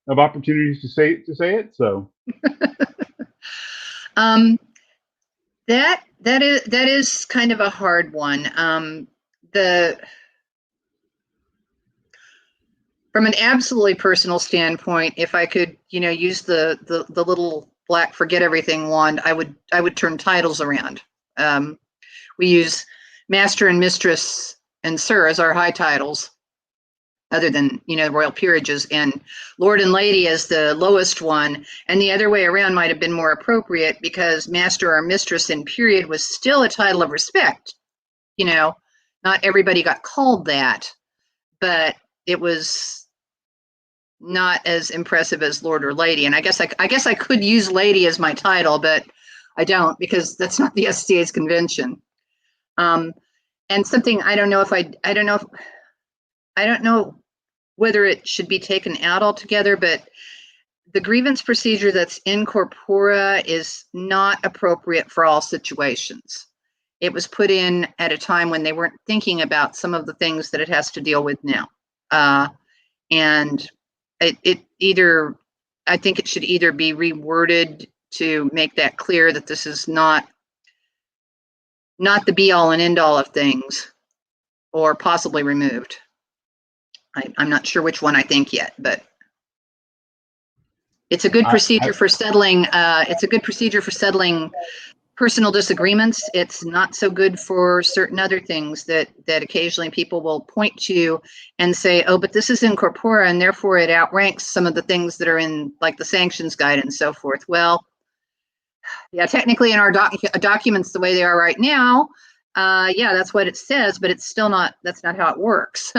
of opportunities to say it. So that is kind of a hard one. From an absolutely personal standpoint, if I could, use the little black forget everything wand, I would turn titles around. We use Master and Mistress and sir as our high titles, other than, royal peerages, and lord and lady as the lowest one. And the other way around might have been more appropriate, because master or mistress in period was still a title of respect. Not everybody got called that, but it was not as impressive as lord or lady. And I guess I could use lady as my title, but I don't, because that's not the SCA's convention. And something I don't know whether it should be taken out altogether, but the grievance procedure that's in corpora is not appropriate for all situations. It was put in at a time when they weren't thinking about some of the things that it has to deal with now. And I think it should either be reworded to make that clear that this is not the be all and end all of things, or possibly removed. I'm not sure which one I think yet, but it's a good procedure for settling. It's a good procedure for settling personal disagreements. It's not so good for certain other things that occasionally people will point to and say, oh, but this is in corpora, and therefore it outranks some of the things that are in, like, the sanctions guide and so forth. Well, yeah, technically in our documents the way they are right now, yeah, that's what it says, but it's still not, that's not how it works.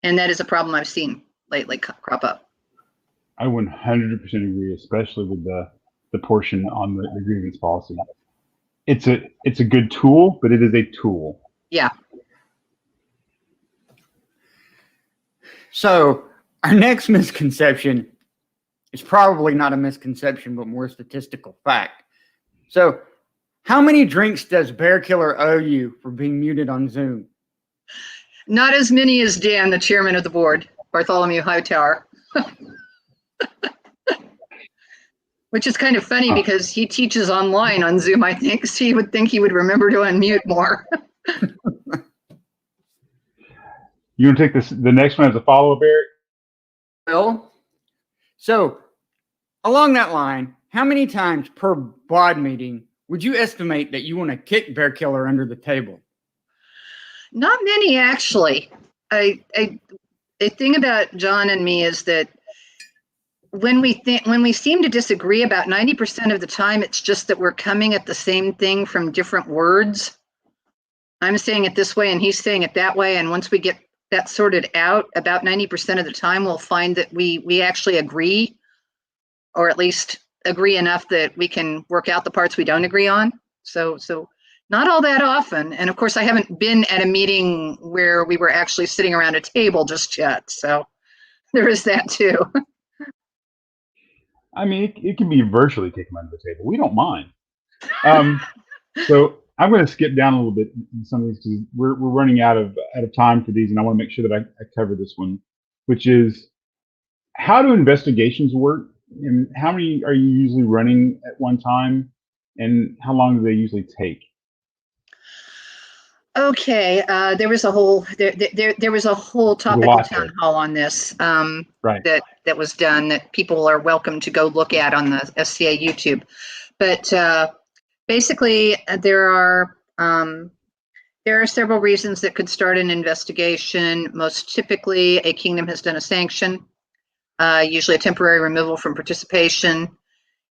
And that is a problem I've seen lately crop up. I 100% agree, especially with the portion on the grievance policy. It's a good tool, but it is a tool. Yeah. So our next misconception is probably not a misconception, but more statistical fact. So how many drinks does Bear Killer owe you for being muted on Zoom? Not as many as Dan, the chairman of the board, Bartholomew Hightower. Which is kind of funny because he teaches online on Zoom, I think, so you would think he would remember to unmute more. You want to take the next one as a follow-up, Eric? Well, so along that line, how many times per bod meeting would you estimate that you want to kick Bear Killer under the table? Not many, actually. The thing about John and me is that when we seem to disagree, about 90% of the time, it's just that we're coming at the same thing from different words. I'm saying it this way and he's saying it that way. And once we get that sorted out, about 90% of the time, we'll find that we actually agree, or at least agree enough that we can work out the parts we don't agree on. So not all that often. And of course, I haven't been at a meeting where we were actually sitting around a table just yet. So there is that too. I mean, it can be virtually kick them under the table. We don't mind. So I'm going to skip down a little bit in some of these because we're running out of time for these, and I want to make sure that I cover this one, which is how do investigations work, and how many are you usually running at one time, and how long do they usually take? Okay, there was a whole topic of town hall on this right. that was done that people are welcome to go look at on the SCA YouTube. But basically, there are several reasons that could start an investigation. Most typically, a kingdom has done a sanction, usually a temporary removal from participation,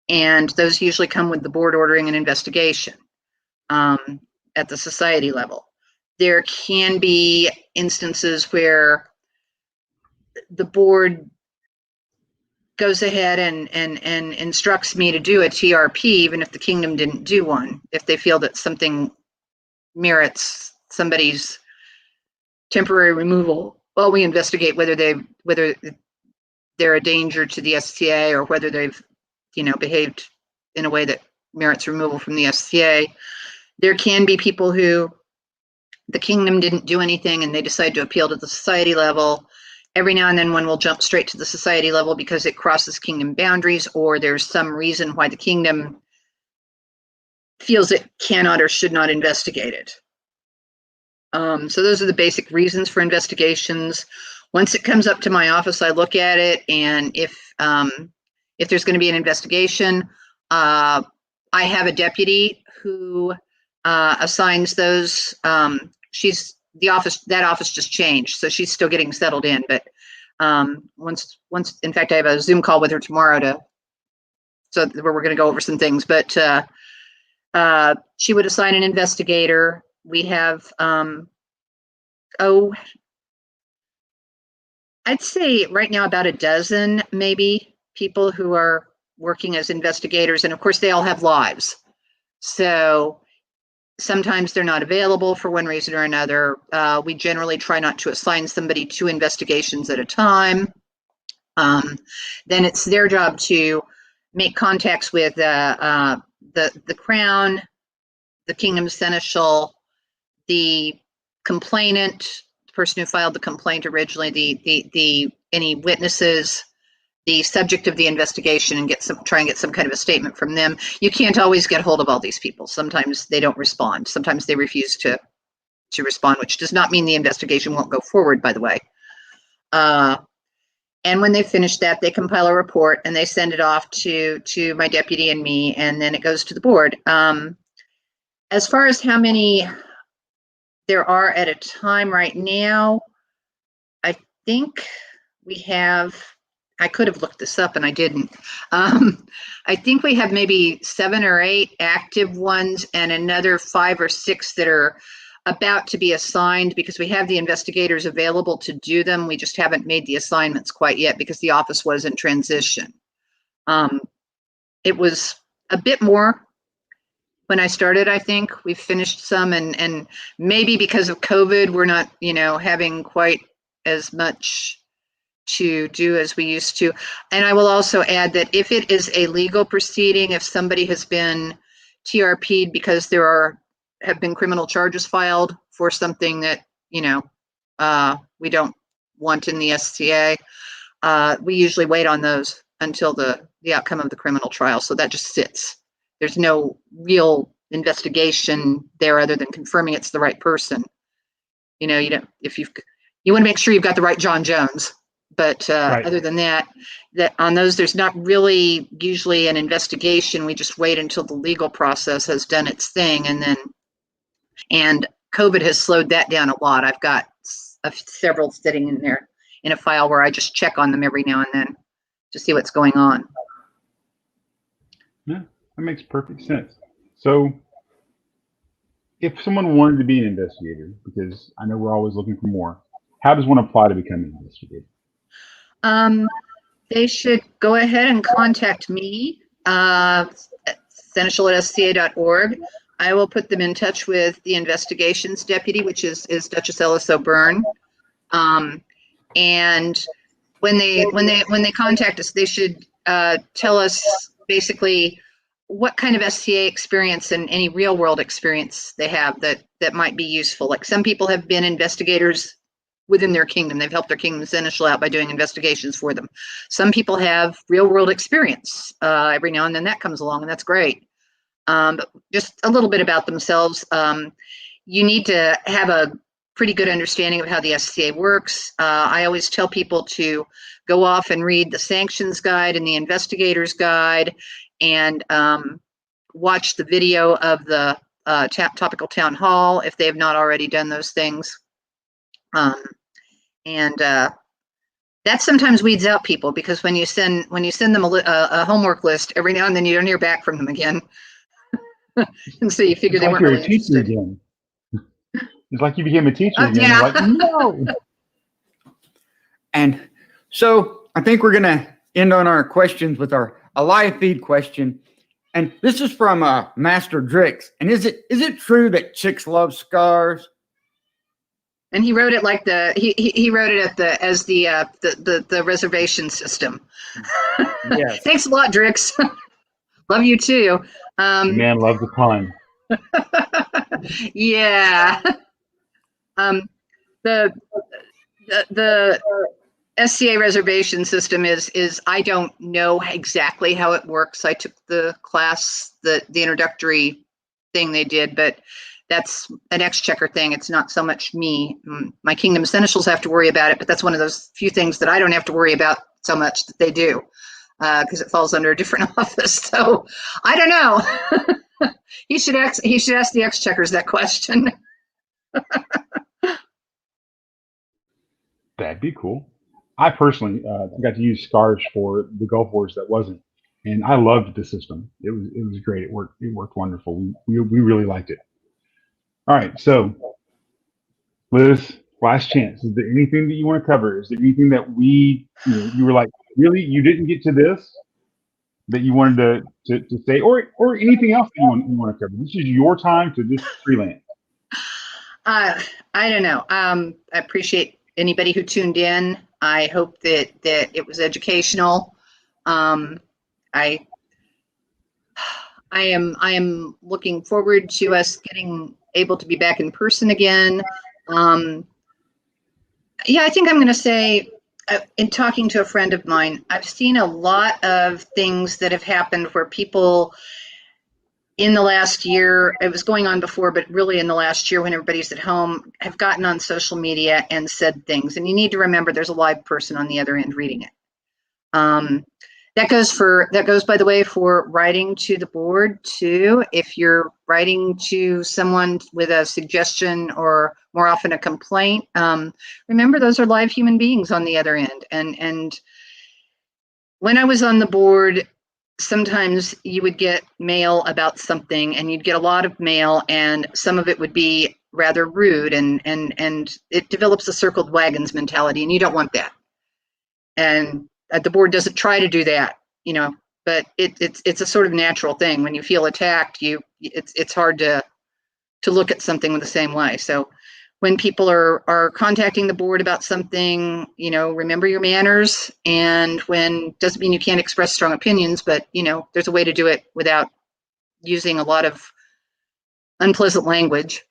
and those usually come with the board ordering an investigation at the society level. There can be instances where the board goes ahead and instructs me to do a TRP, even if the kingdom didn't do one, if they feel that something merits somebody's temporary removal. Well, we investigate whether they're a danger to the SCA or whether they've, behaved in a way that merits removal from the SCA. There can be people who the kingdom didn't do anything and they decide to appeal to the society level. Every now and then one will jump straight to the society level because it crosses kingdom boundaries, or there's some reason why the kingdom feels it cannot or should not investigate it. So those are the basic reasons for investigations. Once it comes up to my office, I look at it, and if there's going to be an investigation, I have a deputy who assigns those that office just changed, so she's still getting settled in. But once, in fact, I have a Zoom call with her tomorrow where we're going to go over some things. But she would assign an investigator. We have I'd say right now about a dozen maybe people who are working as investigators, and of course they all have lives. So sometimes they're not available for one reason or another. We generally try not to assign somebody 2 investigations at a time. Then it's their job to make contacts with the Crown, the Kingdom Seneschal, the complainant, the person who filed the complaint originally, any witnesses, the subject of the investigation, and try and get some kind of a statement from them. You can't always get hold of all these people. Sometimes they don't respond. Sometimes they refuse to respond, which does not mean the investigation won't go forward, by the way. And when they finish that, they compile a report and they send it off to my deputy and me, and then it goes to the board. As far as how many there are at a time right now, I think we have, I could have looked this up and I didn't. I think we have maybe 7 or 8 active ones and another 5 or 6 that are about to be assigned, because we have the investigators available to do them. We just haven't made the assignments quite yet because the office was in transition. It was a bit more when I started. I think we've finished some, and maybe because of COVID, we're not, having quite as much to do as we used to. And I will also add that if it is a legal proceeding, if somebody has been TRP'd because there have been criminal charges filed for something that, we don't want in the SCA, we usually wait on those until the outcome of the criminal trial. So that just sits. There's no real investigation there other than confirming it's the right person. You want to make sure you've got the right John Jones. But right. Other than that on those, there's not really usually an investigation. We just wait until the legal process has done its thing, and COVID has slowed that down a lot. I've got several sitting in there in a file where I just check on them every now and then to see what's going on. Yeah, that makes perfect sense. So if someone wanted to be an investigator, because I know we're always looking for more, how does one apply to become an investigator? They should go ahead and contact me, seneschal@sca.org. I will put them in touch with the investigations deputy, which is Duchess Elasait Byrne. And when they contact us, they should tell us basically what kind of SCA experience and any real world experience they have that might be useful. Like, some people have been investigators within their kingdom. They've helped their kingdom seneschal out by doing investigations for them. Some people have real world experience. Every now and then that comes along, and that's great. But just a little bit about themselves. You need to have a pretty good understanding of how the SCA works. I always tell people to go off and read the sanctions guide and the investigator's guide, and watch the video of the topical town hall if they have not already done those things. That sometimes weeds out people, because when you send them a homework list, every now and then you don't hear back from them again. And so you figure they weren't really interested. Again. It's like you became a teacher again. Yeah. Like, no. And so I think we're going to end on our questions with a live feed question. And this is from Master Drix. And is it true that chicks love scars? And he wrote it like he wrote it as the reservation system. Yes. Thanks a lot, Drix. Love you too. Man loves a pun. Yeah. The SCA reservation system is I don't know exactly how it works. I took the class, the introductory thing they did, but that's an exchequer thing. It's not so much me. My kingdom seneschals have to worry about it, but that's one of those few things that I don't have to worry about so much that they do, because it falls under a different office. So I don't know. He should ask the exchequers that question. That'd be cool. I personally got to use Scars for the Gulf Wars that wasn't, and I loved the system. It was great. It worked wonderful. We really liked it. All right, so Liz, last chance. Is there anything that you want to cover? Is there anything that you were like, really, you didn't get to this that you wanted to say, or anything else that you want to cover? This is your time to just freelance. I don't know. I appreciate anybody who tuned in. I hope that it was educational. I am looking forward to us getting able to be back in person again. Yeah, I think I'm going to say, in talking to a friend of mine, I've seen a lot of things that have happened where people in the last year, it was going on before, but really in the last year when everybody's at home, have gotten on social media and said things. And you need to remember there's a live person on the other end reading it. That goes, by the way, for writing to the board too. If you're writing to someone with a suggestion or more often a complaint, remember those are live human beings on the other end. And when I was on the board, sometimes you would get mail about something, and you'd get a lot of mail, and some of it would be rather rude, and it develops a circled wagons mentality, and you don't want that. And the board doesn't try to do that, but it's a sort of natural thing. When you feel attacked, it's hard to look at something the same way. So when people are contacting the board about something, remember your manners. And doesn't mean you can't express strong opinions, but there's a way to do it without using a lot of unpleasant language.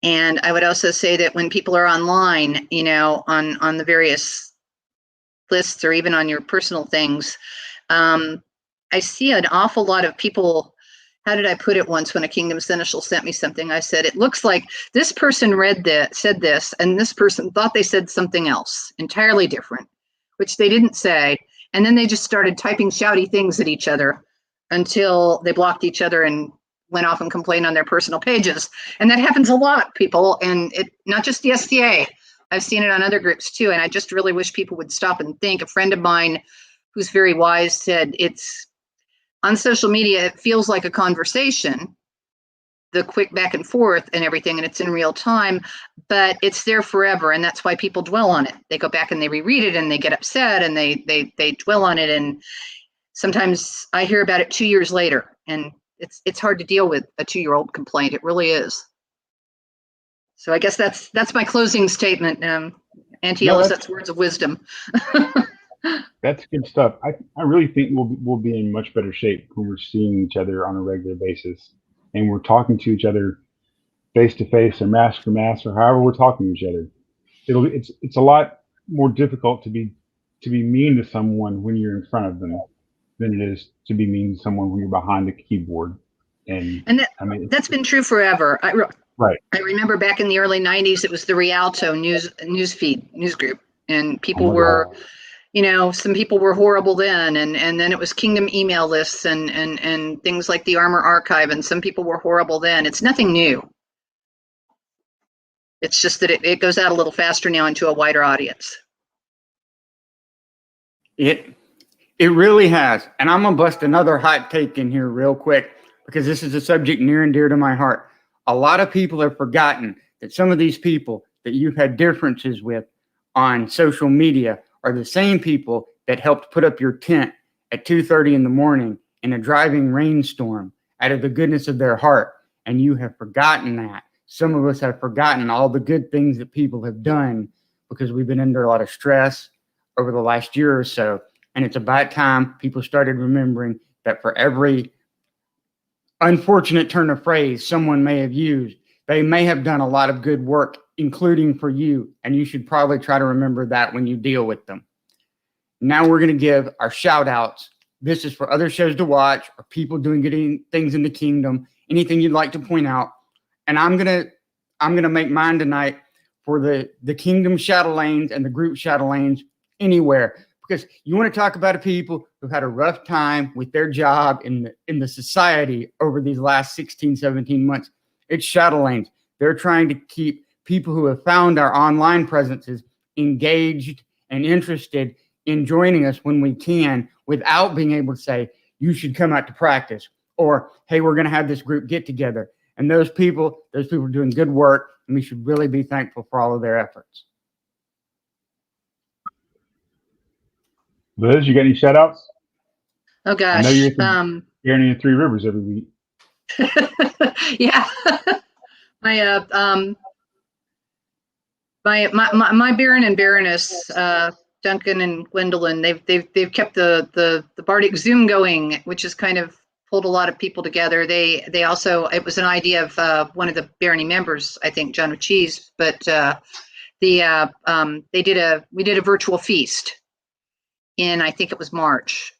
And I would also say that when people are online, on the various lists or even on your personal things, I see an awful lot of people. How did I put it once when a Kingdom Seneschal sent me something? I said, it looks like this person said this, and this person thought they said something else entirely different, which they didn't say. And then they just started typing shouty things at each other until they blocked each other and went off and complained on their personal pages. And that happens a lot, people. And it not just the STA. I've seen it on other groups too. And I just really wish people would stop and think. A friend of mine who's very wise said, it's on social media, it feels like a conversation, the quick back and forth and everything, and it's in real time, but it's there forever. And that's why people dwell on it. They go back and they reread it and they get upset and they dwell on it. And sometimes I hear about it 2 years later, and it's hard to deal with a 2-year-old complaint. It really is. So I guess that's my closing statement. Auntie Elasat's words of wisdom. That's good stuff. I really think we'll be in much better shape when we're seeing each other on a regular basis, and we're talking to each other face to face or mask to mask or however we're talking to each other. It's a lot more difficult to be mean to someone when you're in front of them than it is to be mean to someone when you're behind the keyboard. And that's been true forever. Right. I remember back in the early 90s, it was the Rialto news group, and people were. Some people were horrible then, and then it was Kingdom email lists and things like the Armor Archive, and some people were horrible then. It's nothing new. It's just that it goes out a little faster now into a wider audience. It really has. And I'm going to bust another hot take in here real quick, because this is a subject near and dear to my heart. A lot of people have forgotten that some of these people that you've had differences with on social media are the same people that helped put up your tent at 2:30 in the morning in a driving rainstorm out of the goodness of their heart. And you have forgotten that. Some of us have forgotten all the good things that people have done because we've been under a lot of stress over the last year or so. And it's about time people started remembering that for every unfortunate turn of phrase someone may have used, they may have done a lot of good work, including for you. And you should probably try to remember that when you deal with them. Now we're going to give our shout outs. This is for other shows to watch or people doing good things in the kingdom, anything you'd like to point out. And I'm going to make mine tonight for the kingdom Chatelaines and the group Chatelaines anywhere, because you want to talk about people who had a rough time with their job in the society over these last 16, 17 months. It's Chatelaines. They're trying to keep people who have found our online presences engaged and interested in joining us when we can, without being able to say, you should come out to practice, or, hey, we're going to have this group get together. And those people are doing good work, and we should really be thankful for all of their efforts. Liz, you got any shout outs? Oh gosh. I know you're hearing in Three Rivers every week. Yeah. My Baron and Baroness, Duncan and Gwendolyn, they've kept the Bardic Zoom going, which has kind of pulled a lot of people together. They also, it was an idea of one of the Barony members, I think, John Cheese, but we did a virtual feast in, I think it was March.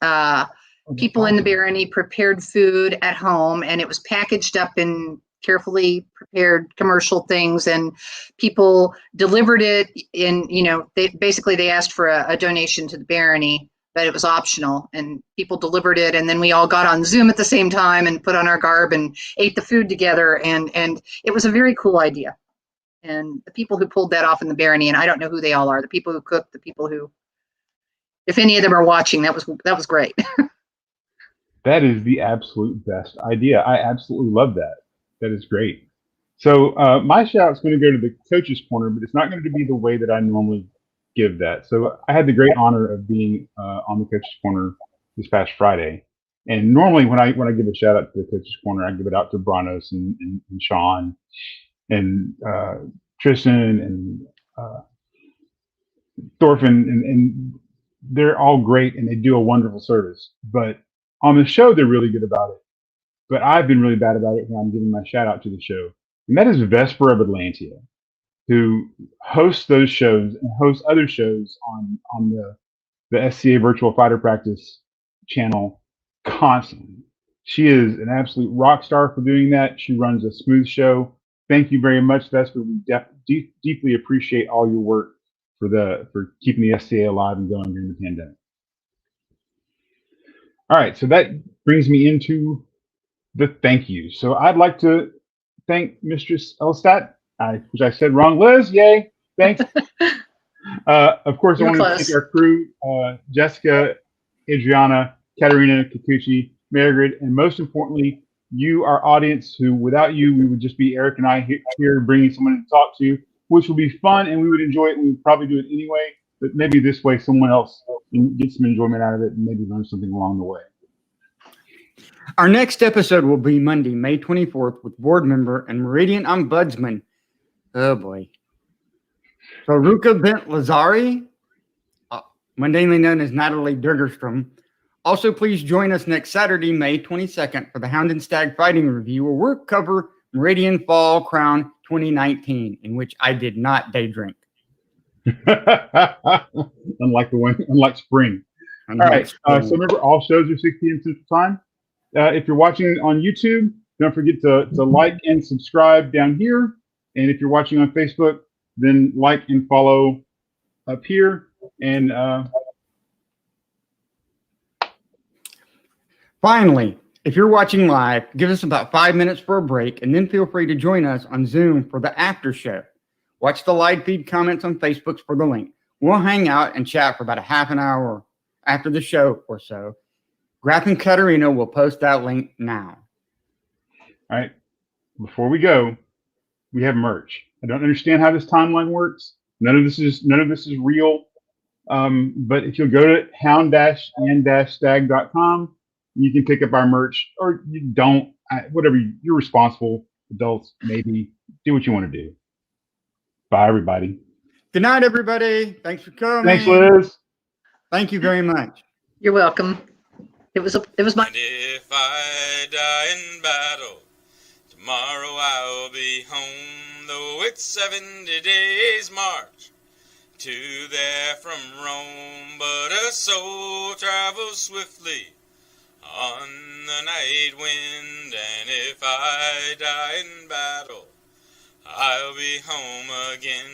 People in the Barony prepared food at home, and it was packaged up in carefully prepared commercial things, and people delivered it in, they asked for a donation to the Barony, but it was optional, and people delivered it, and then we all got on Zoom at the same time and put on our garb and ate the food together, and it was a very cool idea. And the people who pulled that off in the Barony, and I don't know who they all are, the people who cooked, the people who, if any of them are watching, that was great. That is the absolute best idea. I absolutely love that. That is great. So my shout is going to go to the Coach's Corner, but it's not going to be the way that I normally give that. So I had the great honor of being on the Coach's Corner this past Friday. And normally when I give a shout out to the Coach's Corner, I give it out to Branos and Sean and Tristan and Thorfinn, and they're all great and they do a wonderful service. But on the show, they're really good about it. But I've been really bad about it when I'm giving my shout out to the show. And that is Vesper of Atlantia, who hosts those shows and hosts other shows on the SCA Virtual Fighter Practice channel constantly. She is an absolute rock star for doing that. She runs a smooth show. Thank you very much, Vesper. We deeply appreciate all your work for keeping the SCA alive and going during the pandemic. All right, so that brings me into the thank you. So I'd like to thank Mistress Elasait, which I said wrong. Liz, yay, thanks. Of course, I want to thank our crew, Jessica, Adriana, Katerina, Kikuchi, Margaret, and most importantly, you, our audience, who without you, we would just be Eric and I here bringing someone to talk to, which would be fun and we would enjoy it. We would probably do it anyway, but maybe this way someone else can get some enjoyment out of it and maybe learn something along the way. Our next episode will be Monday, May 24th, with board member and Meridian Ombudsman. Oh boy. Faruka Bent Lazari, mundanely known as Natalie Durgerstrom. Also, please join us next Saturday, May 22nd, for the Hound and Stag Fighting Review, where we'll cover Meridian Fall Crown 2019, in which I did not day drink. unlike spring. All right. So remember, all shows are 6 p.m. Central Time. If you're watching on YouTube, don't forget to like and subscribe down here. And if you're watching on Facebook, then like and follow up here. And finally, if you're watching live, give us about 5 minutes for a break, and then feel free to join us on Zoom for the after show. Watch the live feed comments on Facebook for the link. We'll hang out and chat for about a half an hour after the show or so. Graf and Katerina will post that link now. All right. Before we go, we have merch. I don't understand how this timeline works. None of this is real. But if you'll go to hound-and-stag.com, you can pick up our merch, or you don't. Whatever, you're responsible adults. Maybe do what you want to do. Bye, everybody. Good night, everybody. Thanks for coming. Thanks, Liz. Thank you very much. You're welcome. It was my. And if I die in battle, tomorrow I'll be home, though it's 70 days march to there from Rome. But a soul travels swiftly on the night wind, and if I die in battle, I'll be home again.